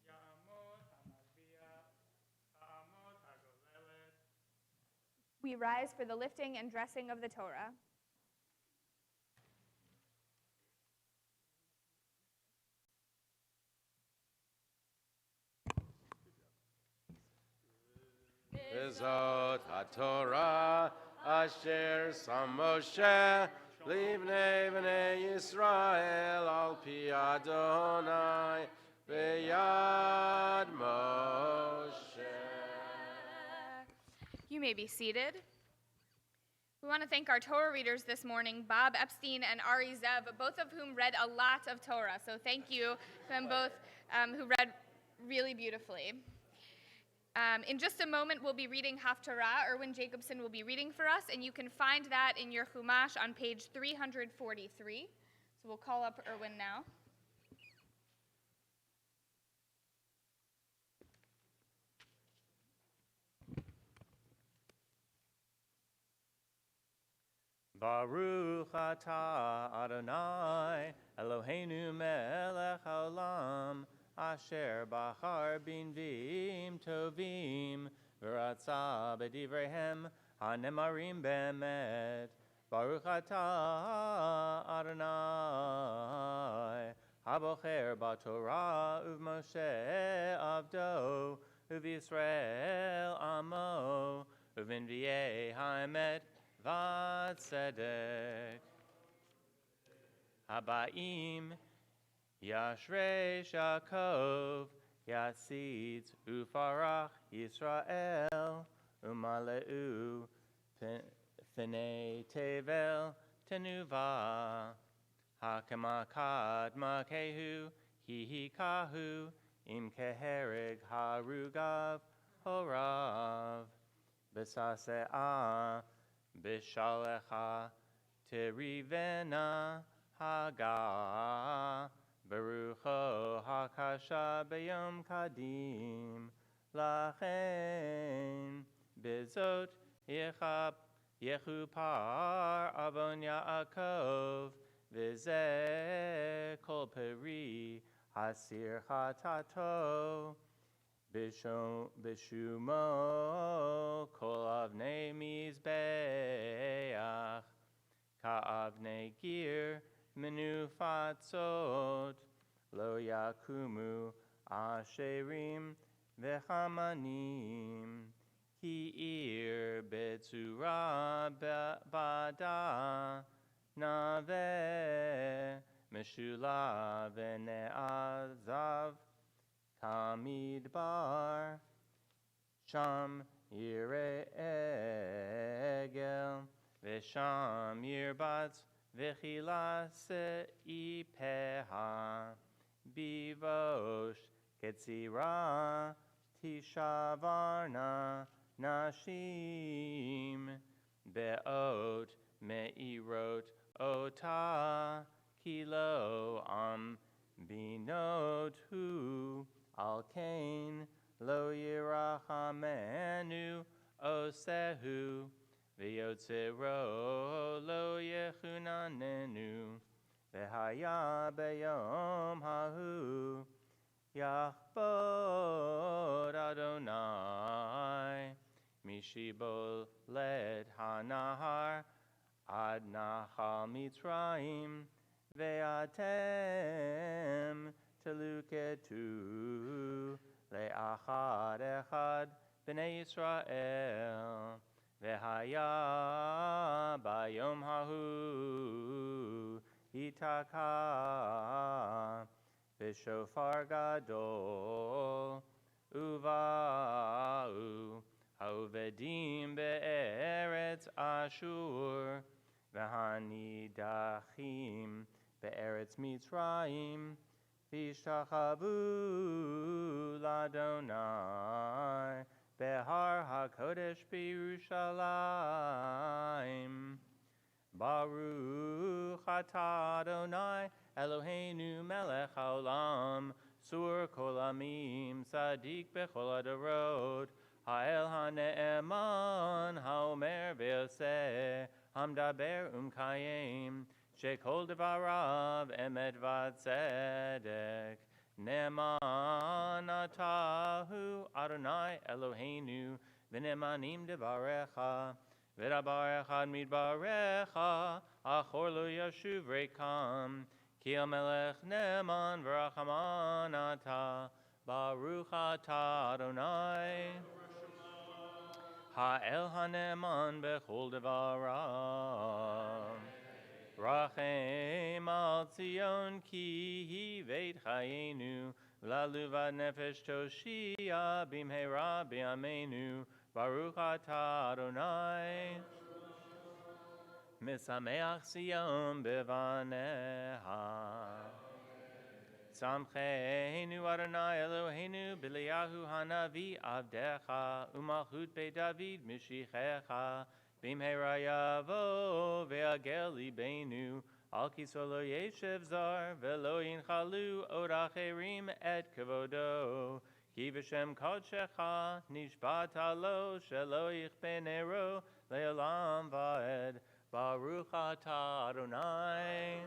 Ya'amod ha'mazbiah, ha'amod ha'golelet. We rise for the lifting and dressing of the Torah. Bezot HaTorah asher sam Moshe livnei bnei Yisrael al pi Adonai beyad Moshe. You may be seated. We want to thank our Torah readers this morning, Bob Epstein and Ari Zev, both of whom read a lot of Torah. So thank you to them both who read really beautifully. In just a moment, we'll be reading Haftarah. Erwin Jacobson will be reading for us, and you can find that in your Chumash on page 343. So we'll call up Erwin now. Baruch atah Adonai Eloheinu melech haolam, asher bachar b'nviim tovim v'ratza b'divreihem hanemarim be'emet. Baruch atah Adonai habocher b'Torah uv'Moshe avdo uv'Yisrael amo uv'nviei ha'emet v'tzedek. Habaim Yashrei Yaakov, Yasidz Ufarach Yisrael, Umaleu Fnei Tevel Tenuva, Hakamakad Makehu, Hihikahu, Im Kehereg Harugav Horav, Besasea Bishalecha Terivena Haga. Barucho hakasha b'yom kadim, lachen bezot yechupar avon Yaakov, v'zeh kol peri hasir chatato, b'shumo kol avnei mizbeach, ka'avnei gir menufatzot, lo yakumu asherim v'chamanim, ki ir betzura bada nave meshula v'ne'azav kamidbar sham yire egel v'sham yirbatz v'chilas ipeha bivosh ketzira tishavarna nashim be'ot me'irot ota kilo am binot hu al kain lo yirachamenu osehu v'yotzero lo yechunanenu v'haya beyom hahu yachbod Adonai Mishibol led hanahar ad nachal Mitzrayim ve'atem teluketu le'achad echad b'nei Yisrael ve'haya bayom hahu itaka b'shofar gadol uva'u ha'uvedim be'eretz Ashur v'hanidachim be'eretz Mitzrayim v'ishtachavu l'Adonai be'har HaKodesh b'Yerushalayim. Baruch atah Adonai Eloheinu melech haolam sur kol amim sadik bechol adorot ha'el ha'ne'eman ha'omer ve'oseh hamdaber kayem shekol devarav emet v'tzedek ne'eman atahu Adonai Eloheinu v'ne'emanim devarecha v'dabar echad midbarecha achor lo yashuv rekam ki melech ne'eman v'rachaman atah baruch atah Adonai ha'el ha'ne'eman bechol devarav rachem al Tzion ki hi veit chayenu v'laluvad nefesh toshia bimheira b'yameinu baruch atah Adonai misameach Zion bevaneha Samcheinu Adonai Eloheinu B'Eliyahu Hanavi Avdecha Umalchut Beit David Mishichecha Bimheira Yavo Ve'agel Libeinu Al Kisvo Lo Yeshev Zar Ve'lo Yinchalu Od Acherim Et Kevodo Ki V'Shem Kodshecha Nishbata Lo Shelo Yichpe Nero Le'olam Va'ed Baruch Atah Adonai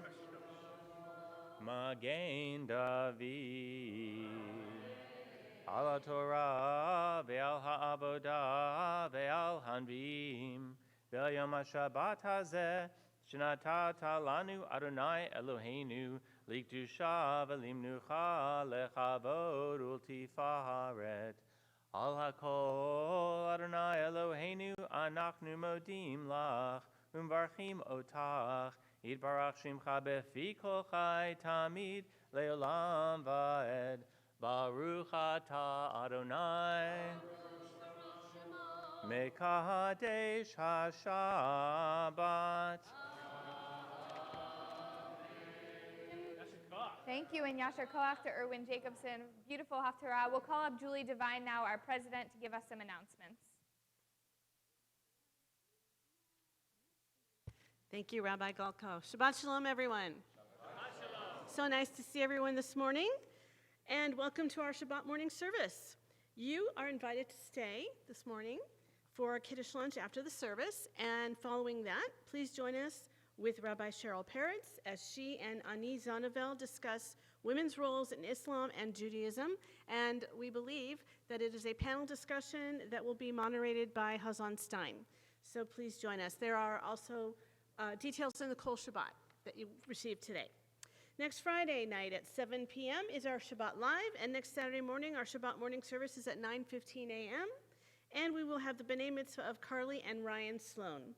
Magen David Al Torah ve'al ha'avodah ve'al hanviim ve'al yom ha'shabbat hazeh shenatata lanu Adonai Eloheinu likdusha ve'limnucha lechavod ultifaret al hakol Adonai Eloheinu anachnu modim lach umvarchim otach Yitbarach Shimcha befi kol chai tamid leolam va'ed Baruch atah Adonai Mekadesh HaShabbat. Thank you, and Yasher Koach to Erwin Jacobson. Beautiful Haftarah. We'll call up Julie Devine now, our president, to give us some announcements. Thank you, Rabbi Galko. Shabbat Shalom, everyone. Shabbat Shalom. So nice to see everyone this morning, and welcome to our Shabbat morning service. You are invited to stay this morning for Kiddush lunch after the service, and following that, please join us with Rabbi Cheryl Peretz as she and Ani Zanavel discuss women's roles in Islam and Judaism, and we believe that it is a panel discussion that will be moderated by Hazan Stein. So please join us. There are also details in the Kol Shabbat that you received today. Next Friday night at 7 p.m. is our Shabbat Live, and next Saturday morning, our Shabbat morning service is at 9:15 a.m., and we will have the B'nai Mitzvah of Carly and Ryan Sloan.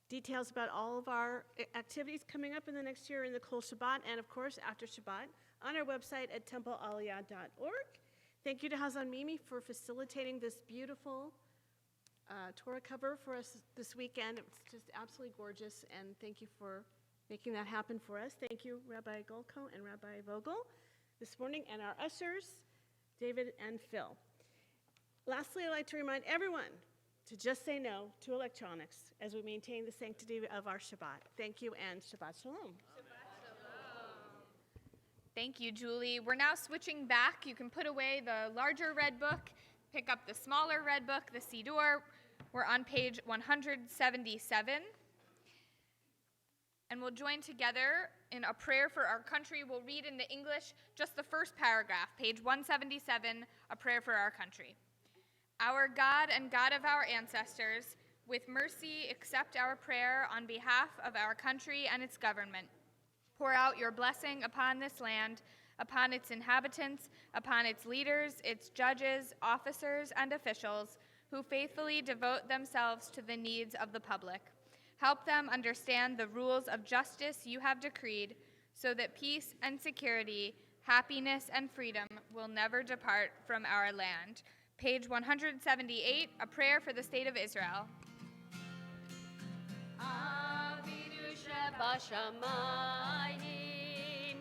Details about all of our activities coming up in the next year in the Kol Shabbat, and of course, after Shabbat, on our website at templealiyah.org. Thank you to Hazan Mimi for facilitating this beautiful Torah cover for us this weekend. It's just absolutely gorgeous, and thank you for making that happen for us. Thank you, Rabbi Golko and Rabbi Vogel this morning, and our ushers, David and Phil. Lastly, I'd like to remind everyone to just say no to electronics as we maintain the sanctity of our Shabbat. Thank you, and Shabbat Shalom. Thank you, Julie. We're now switching back. You can put away the larger red book, pick up the smaller red book, the Siddur. We're on page 177. And we'll join together in a prayer for our country. We'll read in the English just the first paragraph, page 177, a prayer for our country. Our God and God of our ancestors, with mercy accept our prayer on behalf of our country and its government. Pour out your blessing upon this land, upon its inhabitants, upon its leaders, its judges, officers, and officials who faithfully devote themselves to the needs of the public. Help them understand the rules of justice you have decreed, so that peace and security, happiness and freedom will never depart from our land. Page 178, a prayer for the state of Israel. Avinu shebashamayim,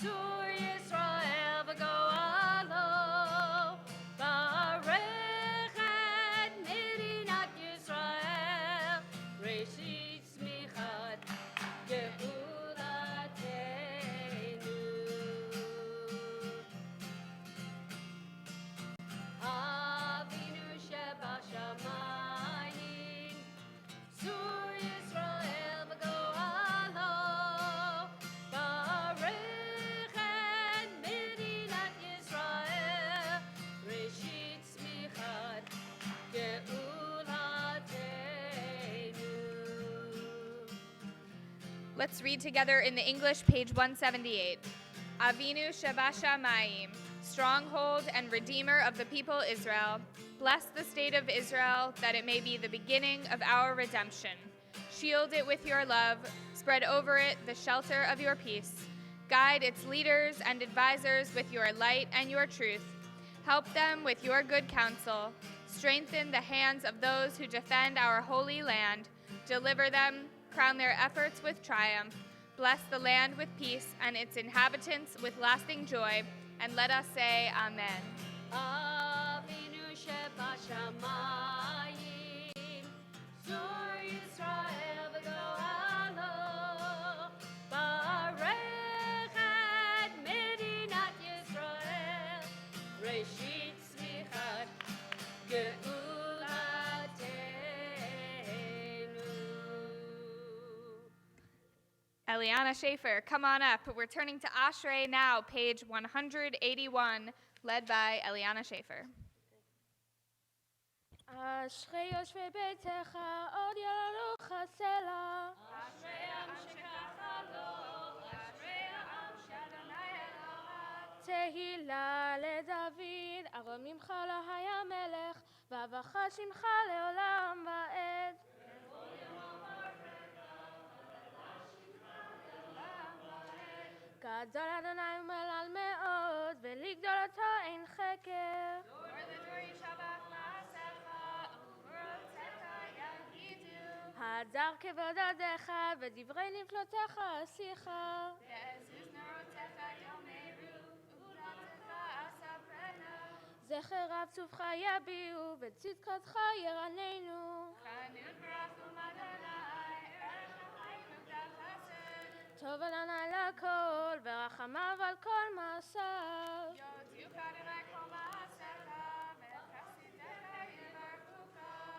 Zur Yisrael v'go'alo, Barech et Medinat Yisrael, Reshit tzmichat Ge'ulatenu. Avinu shebashamayim, Zur Yisrael v'go'alo, Barech et Medinat Yisrael, Reshit tzmichat Ge'ulatenu. Let's read together in the English, page 178. Avinu Shebashamayim, stronghold and redeemer of the people Israel, bless the state of Israel that it may be the beginning of our redemption. Shield it with your love, spread over it the shelter of your peace. Guide its leaders and advisors with your light and your truth. Help them with your good counsel. Strengthen the hands of those who defend our holy land. Deliver them, crown their efforts with triumph. Bless the land with peace and its inhabitants with lasting joy. And let us say amen. Avinu shebashamayim, Zur Yisrael v'go'alo, Barech et Medinat Yisrael, Reshit tzmichat Ge'ulatenu. Eliana Schaefer, come on up. We're turning to Ashrei now, page 181, led by Eliana Schaefer. אשרי יושבי ביתך, עוד יעלו חסלה. אשרי העם שככה לו, אשרי העם שאדוני אלוהיו. תהילה לדוד, ארוממך לא היה מלך, ואברך שמך לעולם ועד. גדול אדוני ומהלל מאוד, ולגדולתו אין חקר. הדר כבוד עדיך, ודברי נפלותיך אשיך. זכר רב טובך יביעו, וצדקתך ירננו. טוב אדוני לכל, ורחמיו על כל מעשיו.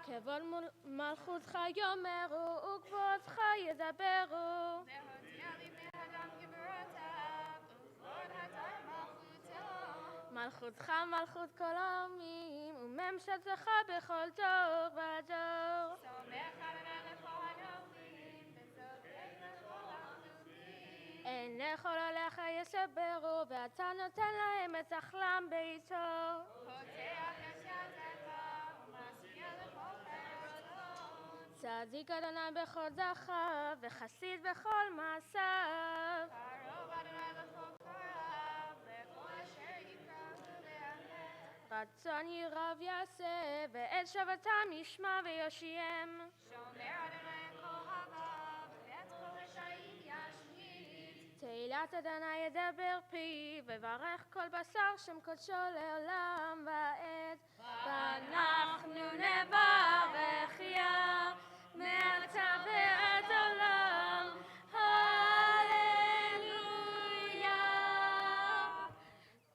כבוד מלכותך יאמרו, וכבודך ידברו. מלכותך מלכות כל העמים, וממשלתך בכל דור ודור. אין לכל עליך יסברו, ואתה נותן להם את אכלם בעיתו. צדיק אדוני בכל דרכיו, וחסיד בכל מעשיו. רצון ירב יעשה, ואת שבתם ישמע ויושיעם. תהילת אדוני ידבר פי, וברך כל בשר שם קודשו לעולם ועד. ואנחנו נברך יה, מעתה ועד עולם. Hallelujah.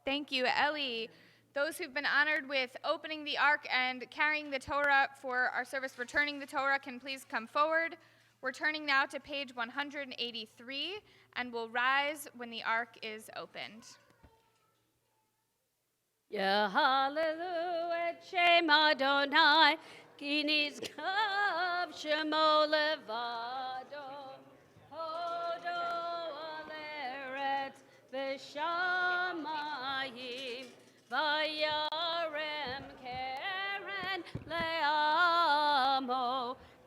Thank you, Ellie. Those who've been honored with opening the ark and carrying the Torah for our service returning the Torah can please come forward. We're turning now to page 183 and will rise when the ark is opened. Yeah, hallelujah, Shem Adonai, Kinis Kav Shemo Levado, Hodo Aleret V'Shamayim, Vayarem Keren Le'amo,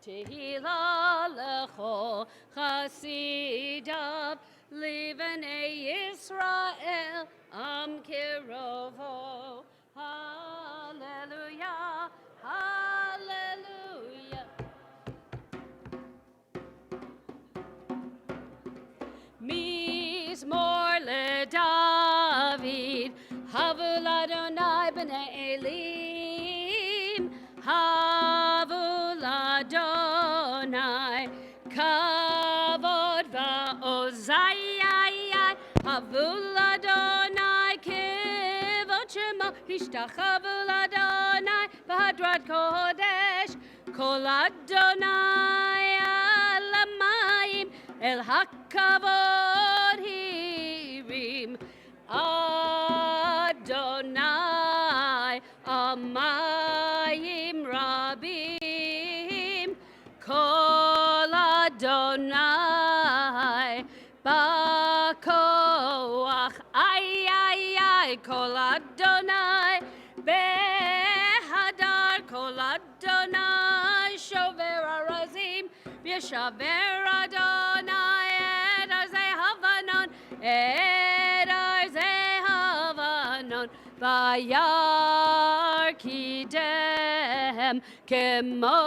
Tehila Lecho Chasidav, Livnei Yisrael, Am Kirovo. Hallelujah, hallelujah. Mizmor LeDavid, Havul Adonai b'nei Elim, Havul Adonai, Kavod va'ozayai, Havul Adonai, Kivot Shema, Ishtachavu Adonai, V'hadrat Kodesh, Kol Adonai alamayim, El hakavod hirim, Adonai amayim rabim, Kol Adonai bakoach, ay ay ay, Kol Adonai behadar, Kol Adonai shover arazim, Yeshaver Adonai et arzei havanon, et arzei havanon, vayar kidem kemo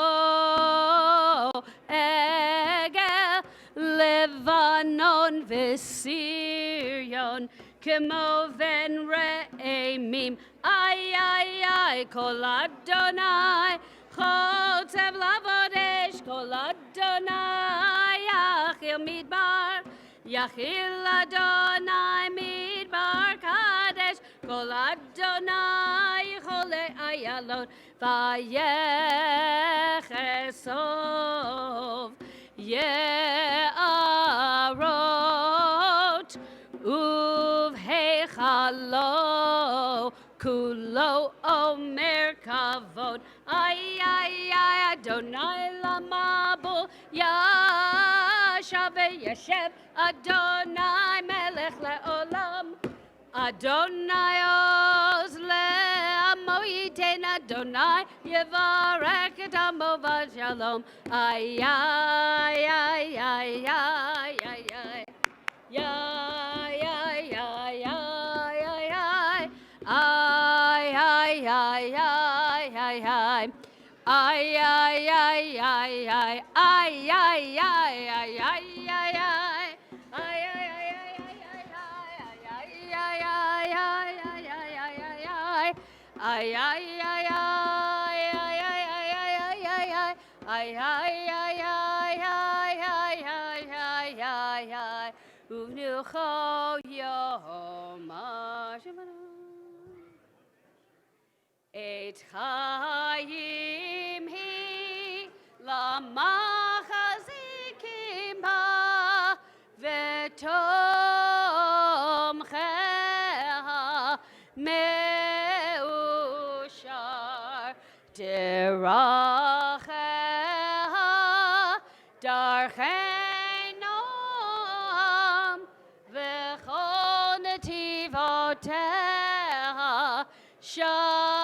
egel Levanon v'Sirion, kemo ven re'emim, ay ay ay, Kol Adonai Chotzev lavodesh, Kol Adonai Yachil Midbar, Yachil Adonai Midbar Kadesh, Kol Adonai Chole Ayalon, Vayechesov Ye'arot Uvheichalo Kulo Omer Kavod, ay ay ay, Adonai Lamabul Yashav Yeshev, Adonai Melech Leolam, Adonai Oz Le'amo Yiten, Adonai Yevarech et Amo V'Shalom, ay ay ay ay ay ay ay. Yeah, yeah, yeah, yeah, yeah, yeah. Ay, ay, ay, ay, ay, ay. Ay, ay, ay, ay, ay, ay, ay, ay, ay, ay, ay, ay. Ay, ay, ay, ay, ay, ay, ay, ay, ay, ay, ay, ay, ay, ay. Ay, ay, ay, ay, ay, ay, ay, ay, ay, ay, ay. Ay, ay, ay, ay, ay, ay, ay, ay, ay, ay. Uvnucho yom hashemana. Et chayim hi lamachazikim ba v'tomcheha meushar deracheha darchenom v'chol netivoteha Shalom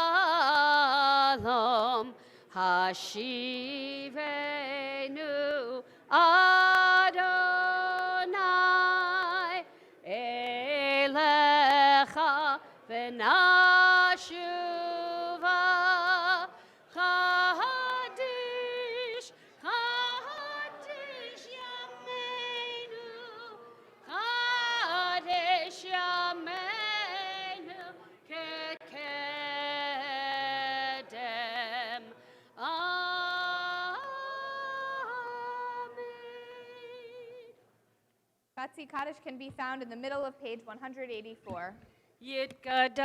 Hashivenu Adonai Elecha V'nashuva Chadish Chadish Yameinu Chadish Yameinu Kedem. Amen. Betsy Kaddish can be found in the middle of page 184. Yitkadav,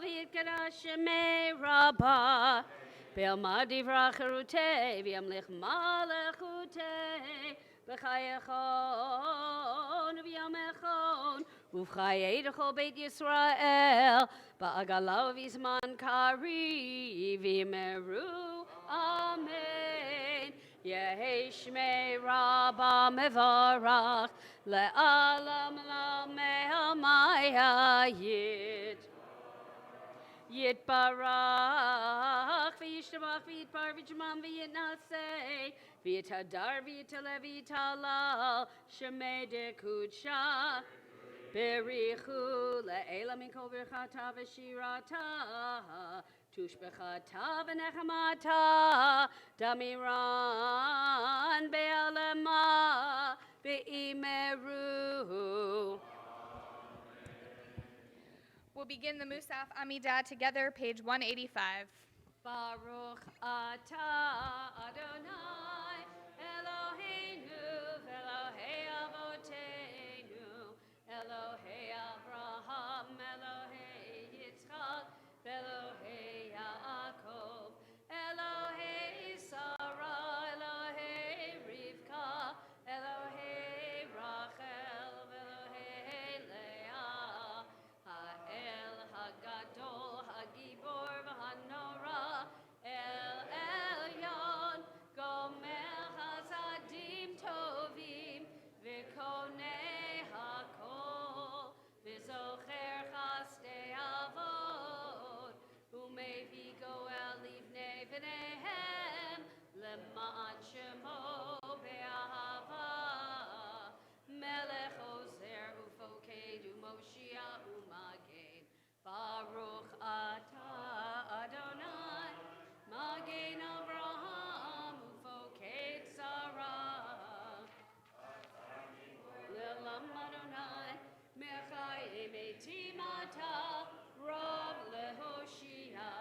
Yitkadav Shemei Rabbah, Be'alma Divrach Cherutei, V'yamlich Malachutei, B'chayechon, V'yamechon, ובחיי לכל בית ישראל, בעגלה ובזמן קריב, יאמרו אמן. יהי שמי רבה מברך, לעלם לעמי יתברך וישתבח ויתפאר ויתשמם ויתנשא ויתהדר ויתעלה ויתהלל שמי דקודשה בריחו לעילה מכל ברכתה ושירתה תושבחתה ונחמתה דמירן בעלמה באמרו. We'll begin the Musaf Amidah together, page 185. Baruch atah Adonai Eloheinu Elohei Avoteinu Elohei Abraham Elohei Yitzchak Elohei Yaakov Elohei Sarah Elohei Rivka Elohei Rachel Elohei Leah Ha'el Hagadol Hagibor V'Hanora El Elyon Gomer Hasadim Tovim V'Konei Hakol V'Zocher Chasdei Avod U'Mevi Goel Livnei V'Nehem Lema'an Shemo Be'ahava Melech Ozer Ufoked U'Moshiach U'Magen Baruch atah Adonai Magen Avraham Ufoked Sarah Le'olam Adonai Mechayei Metim Ata Rav Lehoshia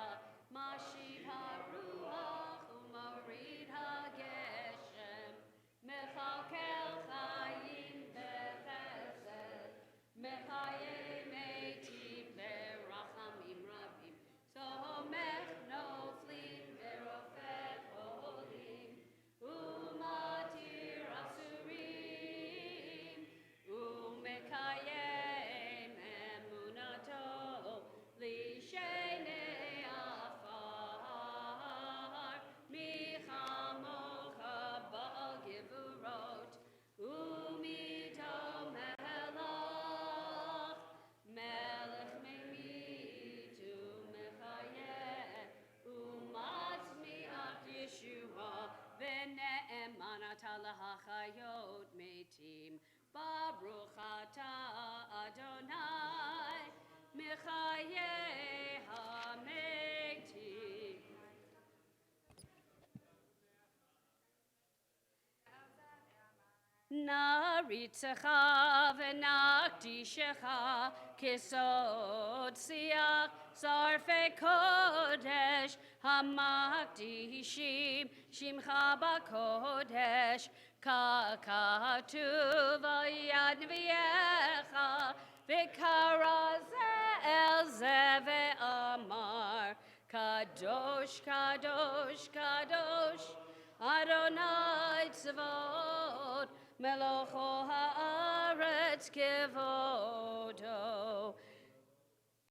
Mashiv HaRuach U'Morid HaGeshem Mechalkel Chayim Bechesed Mechayei Metim Berachamim Rabim Somech Noflim Berofech Olim Umatir Asurim Umekayem Emunato Lishenei Afar Michamocha Ba'al Gevurot Umito Melech Melech Meimit Umechayeh Umatzmiach Yeshua V'ne'eman ata lahachayot metim Baruch atah Adonai Mechayeh hametim. Naritzecha v'nakdishecha kisod siach sarfei kodesh hamakdishim shimcha bakodesh kakatuv al-yad neviyecha v'kara el zeh ve'amar kadosh kadosh kadosh Adonai Tzavot, Melocho haaretz kivodo,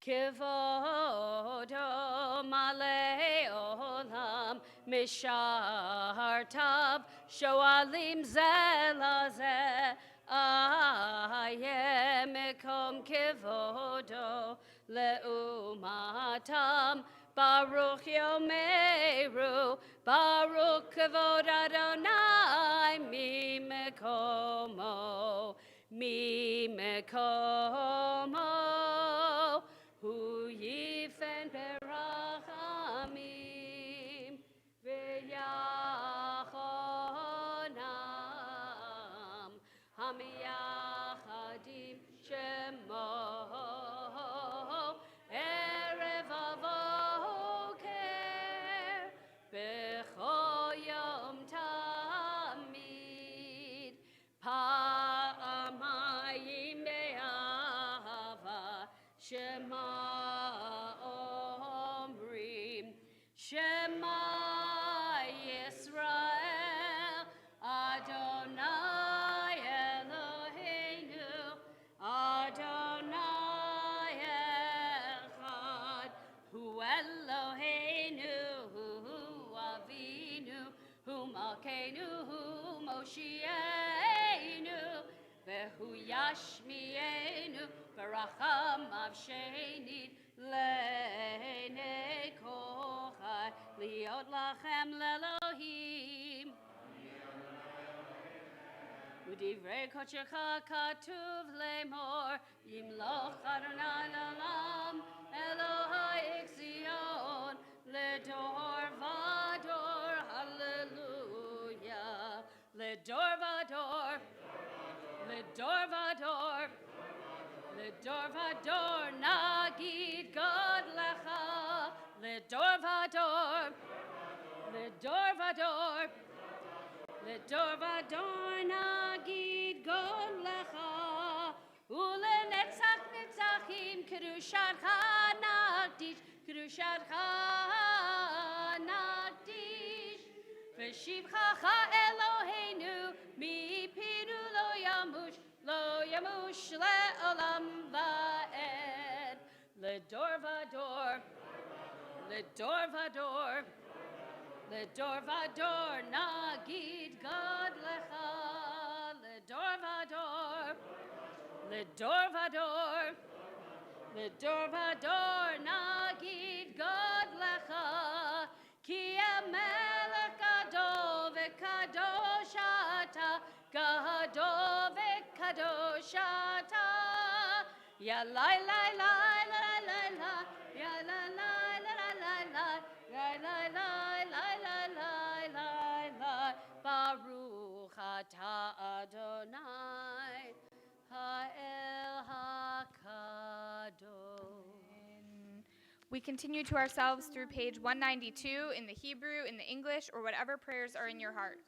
kivodo malei olam, mishartav, shoalim zelazeh, ayem mekom kivodo, leumatam, Baruch Yomeru, Baruch Kavod Adonai, mi mekomo, hu yifen berachamim, v'yachonam, hamiyachadim shemo, erev avoker, b'chol yom tamid, pa'amayim be'ahava, shema omrim, shema Yisrael, Adonai Eloheinu, Adonai Yashmienu Barachamav Shenit Lene Kochai Liot Lachem Lelohim Udivrei Kochecha Katuv Lemor Yimloch Adonai Lalam Elohai Ixion Ledor Vador Hallelujah Ledor Vador Ledor Vador Ledor Vador Nagid God Lecha Ledor Vador Ledor Vador Ledor Vador Nagid God Lecha Ulenetzach Netzachim Kedushatcha Nagdish Kedushatcha Nagdish V'shivchacha Eloheinu Mipinu lo yamush le'olam va'ed Ledor Vador Ledor Vador Ledor Vador Nagid God Lecha Ledor Vador Ledor Vador Ledor Vador Nagid God Lecha Ki Melech Gadol v'Kadosh Ata Gadol v'Kadosh Ata Ya lai lai lai lai lai lai Ya lai lai lai lai lai lai lai lai lai lai lai lai lai Baruch Ata Adonai Ha'el HaKadosh. We continue to ourselves through page 192 in the Hebrew, in the English, or whatever prayers are in your heart.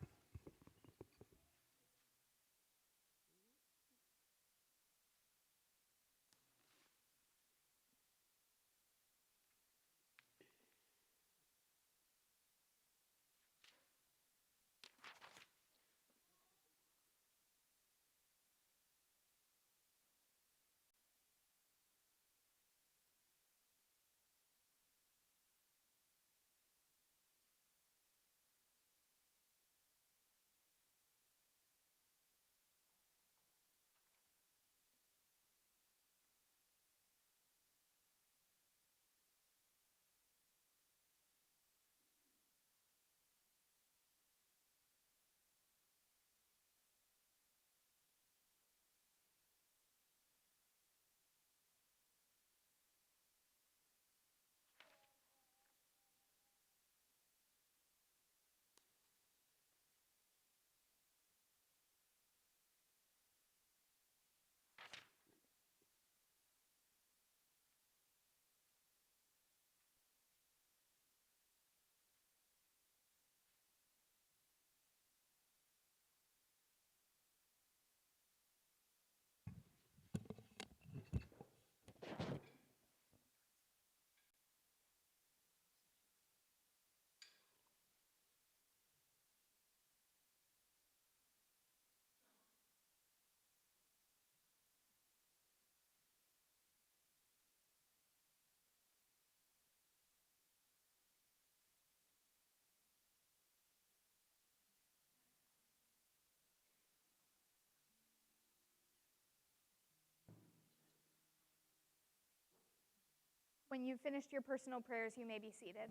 When you've finished your personal prayers, you may be seated.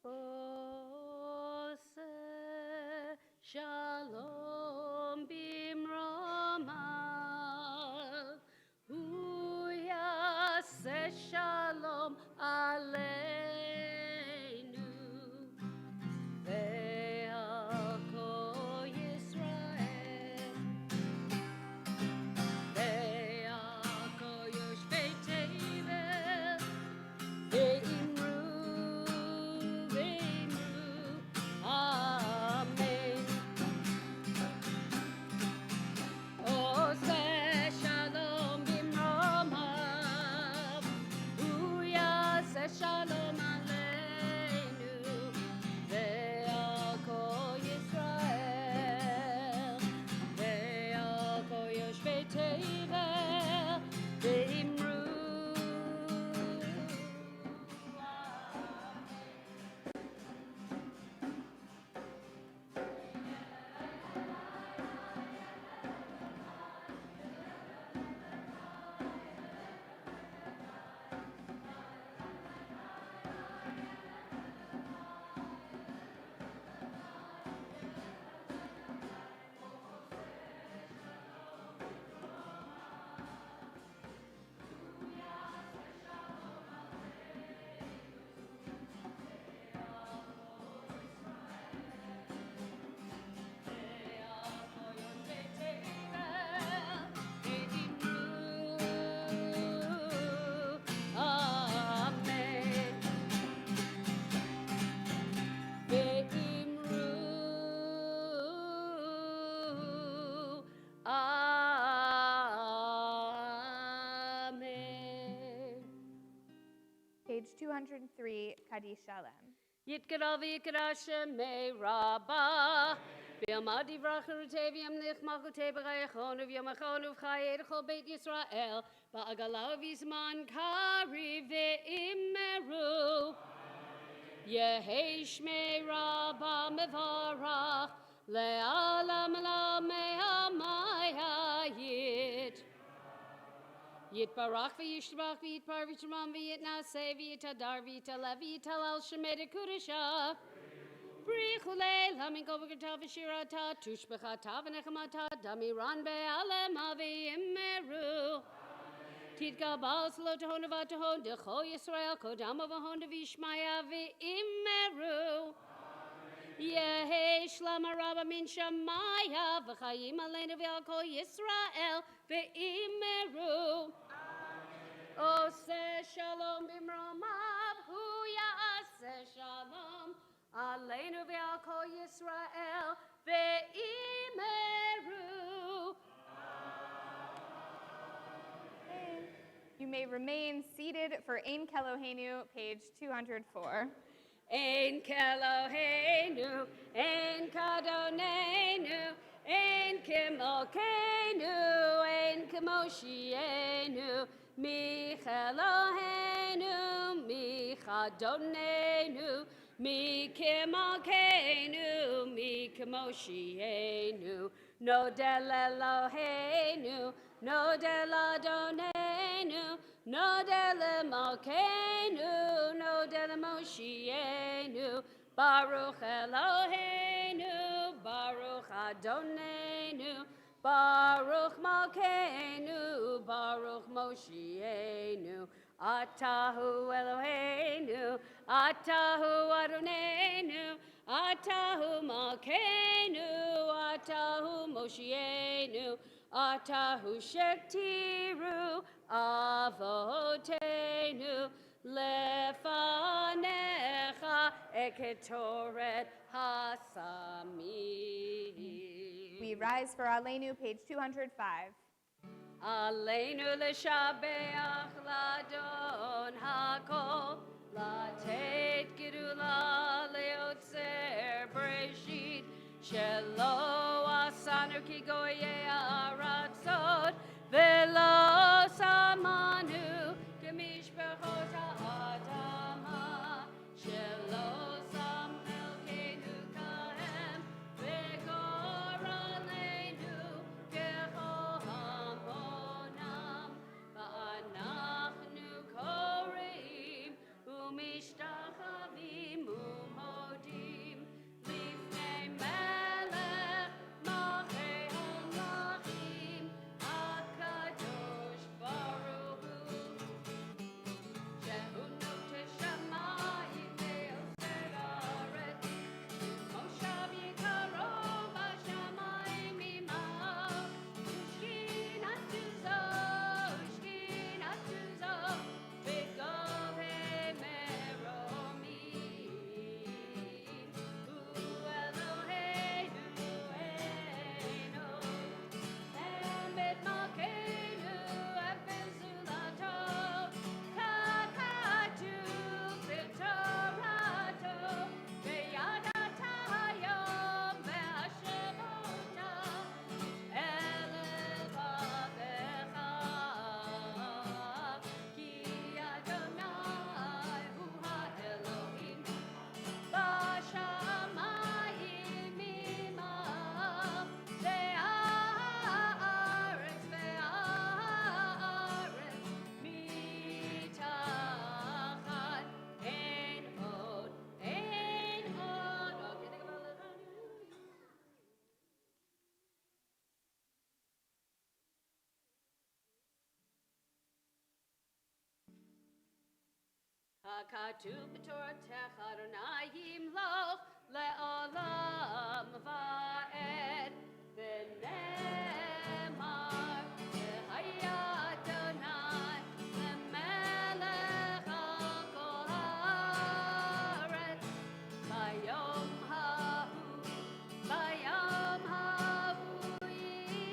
Ose Shalom Bimromav Hu Yaseh Shalom Aleinu Ve'al Kol Yisrael Ve'al Kol Yoshvei Tevel Ve'imru Amen. Ose Shalom Bimromav Hu Yaseh Shalom Aleinu Ve'al Kol Yisrael Ve'al Kol Yoshvei Tevel Ve'imru 203, Kaddish Shalem. Yitkara v'yikara shemei rabba. V'yama divrach u'teviam nichmach u'tebechayachon u'vyamachon u'v'chayed chol beit Yisrael ba'agala v'zman kari ve'imeru. Yehi shmei rabba mevarach le'alam la'me'amayayit. Yitbarach v'yishtabach v'yitbar v'yitramam v'yitnaseh v'yitadar v'yitalev v'yitalal shemei kudesha. Brichule lamin govagata v'shirata tushbechata v'nechamata damiran be'alem avi'imeru. Tidgabal slo tahon v'atahon decho Yisrael kodam avahon v'yishmaya v'imeru. Yehi shlama rabba min shamaya v'chayim aleinu v'al kol Yisrael v'imeru. Oseh shalom b'mromav hu ya'aseh shalom aleinu v'al kol Yisrael v'imeru. You may remain seated for Ein Keloheinu, page 204. Ein Keloheinu, Ein Kadonenu, Ein Kimolkeinu, Ein Kimoshienu, Micheloheinu, Michadonenu, Mikimolkeinu, Mikimoshienu, Nodel Eloheinu, Nodel Adonenu, Nodel Malkeinu, Nodel Moshienu, Baruch Eloheinu, Baruch Adonenu, Baruch Malkeinu, Baruch Moshienu, Atahu Eloheinu, Atahu Adonenu, Atahu Malkeinu, Atahu Moshienu, Atahu Shektiru, Avotenu, Lefanecha Eketoret Hasamim. We rise for Aleinu, page 205. Aleinu l'shabeach ladon hakol, latet gedula leotzer breshit, shelo asanu ki goye aratzot, velo samanu gemishpachot ha'adama, shelo sam elkeinu kahem, v'gor aleinu kechol hamonam, va'anachnu koreim umishtachavim umodim lifnei melech malchei hamlachim hakadosh baruch hu shehu notei shamayim ve'oser haaretz moshav yikaro b'shamayim imav ushkinatu zo v'govei meromim hu Eloheinu eino en bet malkeinu en bezulato kakatu v'torato v'yadata hayom ve'ashemota elevavecha ki Adonai hu ha'Elohim Bashamayim imav ve'aretz mitachat ein od. Hakatu b'toratech Adonai yimloch le'olam va'ed v'nemar v'haya Adonai le'melech al kol haaretz bayom hahu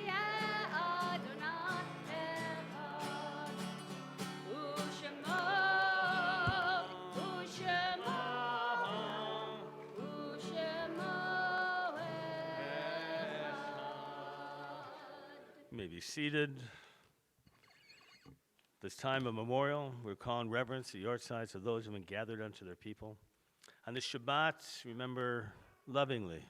yeh Adonai echad u'shemo You may be seated. This time of memorial, we recall in reverence the yortsides of those who have been gathered unto their people. On this Shabbat, remember lovingly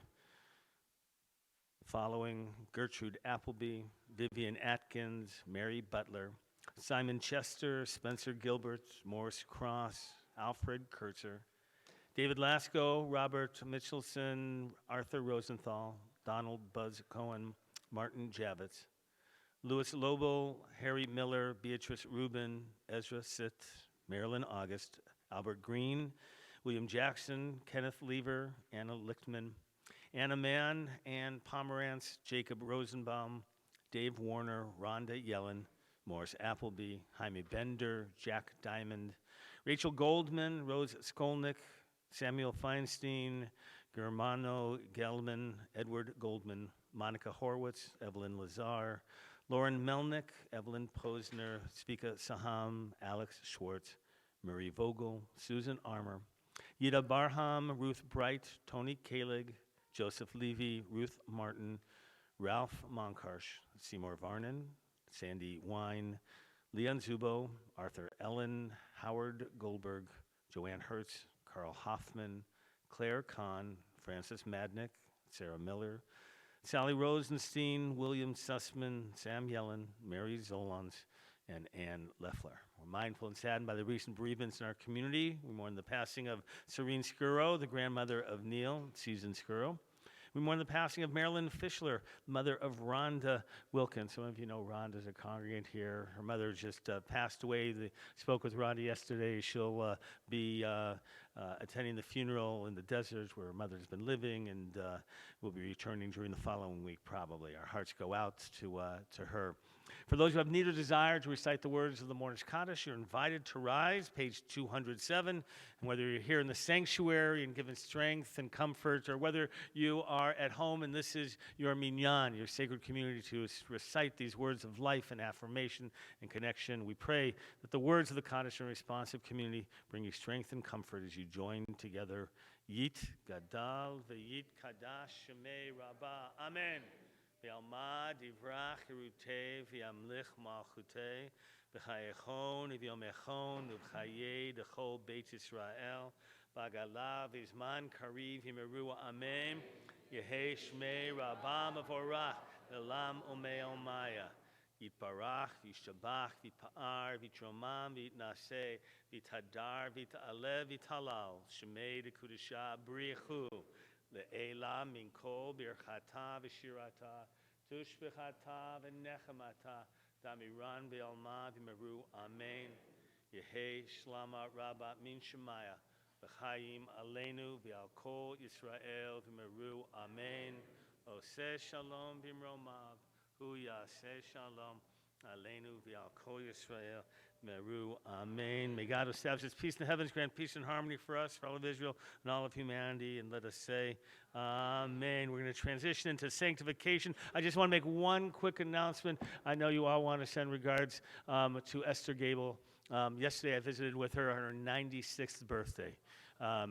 the following: Gertrude Appleby, Vivian Atkins, Mary Butler, Simon Chester, Spencer Gilbert, Morris Cross, Alfred Kurtzer, David Lasco, Robert Mitchelson, Arthur Rosenthal, Donald Buzz Cohen, Martin Javits, Louis Lobo, Harry Miller, Beatrice Rubin, Ezra Sitt, Marilyn August, Albert Green, William Jackson, Kenneth Lever, Anna Lichtman, Anna Mann, Ann Pomerantz, Jacob Rosenbaum, Dave Warner, Rhonda Yellen, Morris Appleby, Jaime Bender, Jack Diamond, Rachel Goldman, Rose Skolnick, Samuel Feinstein, Germano Gelman, Edward Goldman, Monica Horwitz, Evelyn Lazar, Lauren Melnick, Evelyn Posner, Svika Saham, Alex Schwartz, Marie Vogel, Susan Armour, Yida Barham, Ruth Bright, Tony Kalig, Joseph Levy, Ruth Martin, Ralph Monkarsh, Seymour Varnon, Sandy Wine, Leon Zubo, Arthur Ellen, Howard Goldberg, Joanne Hertz, Carl Hoffman, Claire Kahn, Francis Madnick, Sarah Miller, Sally Rosenstein, William Sussman, Sam Yellen, Mary Zolans, and Ann Leffler. We're mindful and saddened by the recent bereavements in our community. We mourn the passing of Serene Skuro, the grandmother of Neil, Susan Skuro. We mourn the passing of Marilyn Fischler, mother of Rhonda Wilkins. Some of you know Rhonda as a congregant here. Her mother just passed away. Spoke with Rhonda yesterday. She'll be attending the funeral in the desert where her mother's been living, and will be returning during the following week probably. Our hearts go out to her. For those who have need or desire to recite the words of the Mornish Kaddish, you're invited to rise, page 207. And whether you're here in the sanctuary and given strength and comfort, or whether you are at home and this is your minyan, your sacred community, to recite these words of life and affirmation and connection, we pray that the words of the Kaddish and responsive community bring you strength and comfort as you join together. Yit Gadal v'Yit Kadash Shemei Rabbah. Amen. V'alma divrach Yerutei v'yamlich malchutei v'chayechon v'yomechon v'chayei d'chol Beit Yisrael v'agala v'zman kariv yimeru amen Yehei Shmei Rabbah Mevorach Elam Omei Omaya Yitbarach v'yishabach v'yipa'ar v'yitromam v'yitnaseh v'yitadar v'yita'aleh v'yitalal Shemei d'Kudusha B'richu Le'ela min kol birchata v'shirata tushbechata v'nechemata damiran v'alma v'meru amen Yehei shlama rabba min shemaya v'chayim aleinu v'al kol Yisrael v'meru amen Oseh shalom v'mromav hu yaseh shalom aleinu v'al kol Yisrael Meru, amen. May God establish his peace in the heavens, grant peace and harmony for us, for all of Israel, and all of humanity. And let us say, amen. We're going to transition into sanctification. I just want to make one quick announcement. I know you all want to send regards to Esther Gable. Yesterday I visited with her on her 96th birthday.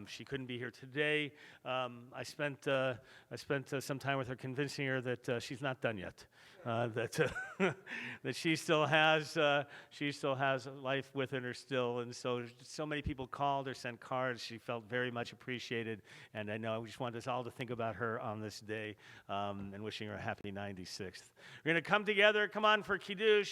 She couldn't be here today. I spent some time with her convincing her that she's not done yet. That she still has life within her still, and so many people called or sent cards. She felt very much appreciated, and I know we just want us all to think about her on this day, and wishing her a happy 96th. We're going to come together. Come on for Kiddush.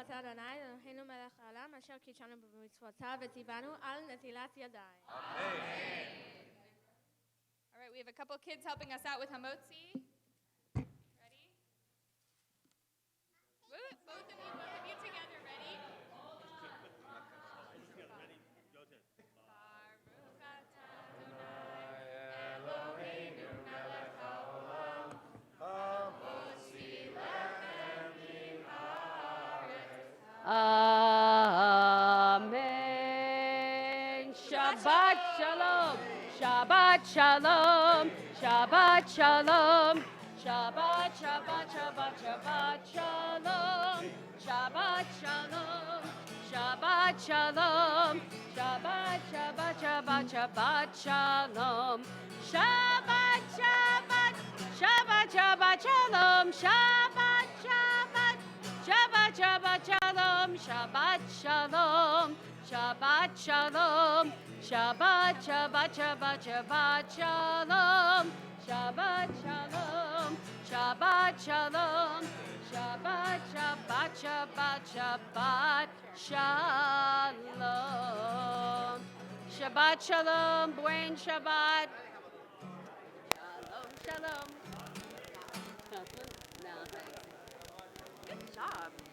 אתה אדוני אלוהינו מלך העולם אשר קידשנו במצוותיו וציוונו על נטילת ידיים. All right, we have a couple kids helping us out with hamotzi. Ready? Both of you together. Ready? Amen. Shabbat shalom. Shabbat shalom. Shabbat shalom. Shabbat, Shabbat, Shabbat, Shabbat shalom. Shabbat shalom. Shabbat shalom. Shabbat, Shabbat, Shabbat, Shabbat shalom. Shabbat, Shabbat. Shabbat, Shabbat shalom. Shabbat, Shabbat. Shabbat, Shabbat shalom. Shabbat shalom. Shabbat shalom. Shabbat, Shabbat, Shabbat, Shabbat shalom. Shabbat shalom. Shabbat shalom. Shabbat, Shabbat, Shabbat, Shabbat shalom. Shabbat shalom. Buen Shabbat. Shalom, shalom. No, thanks. Good job.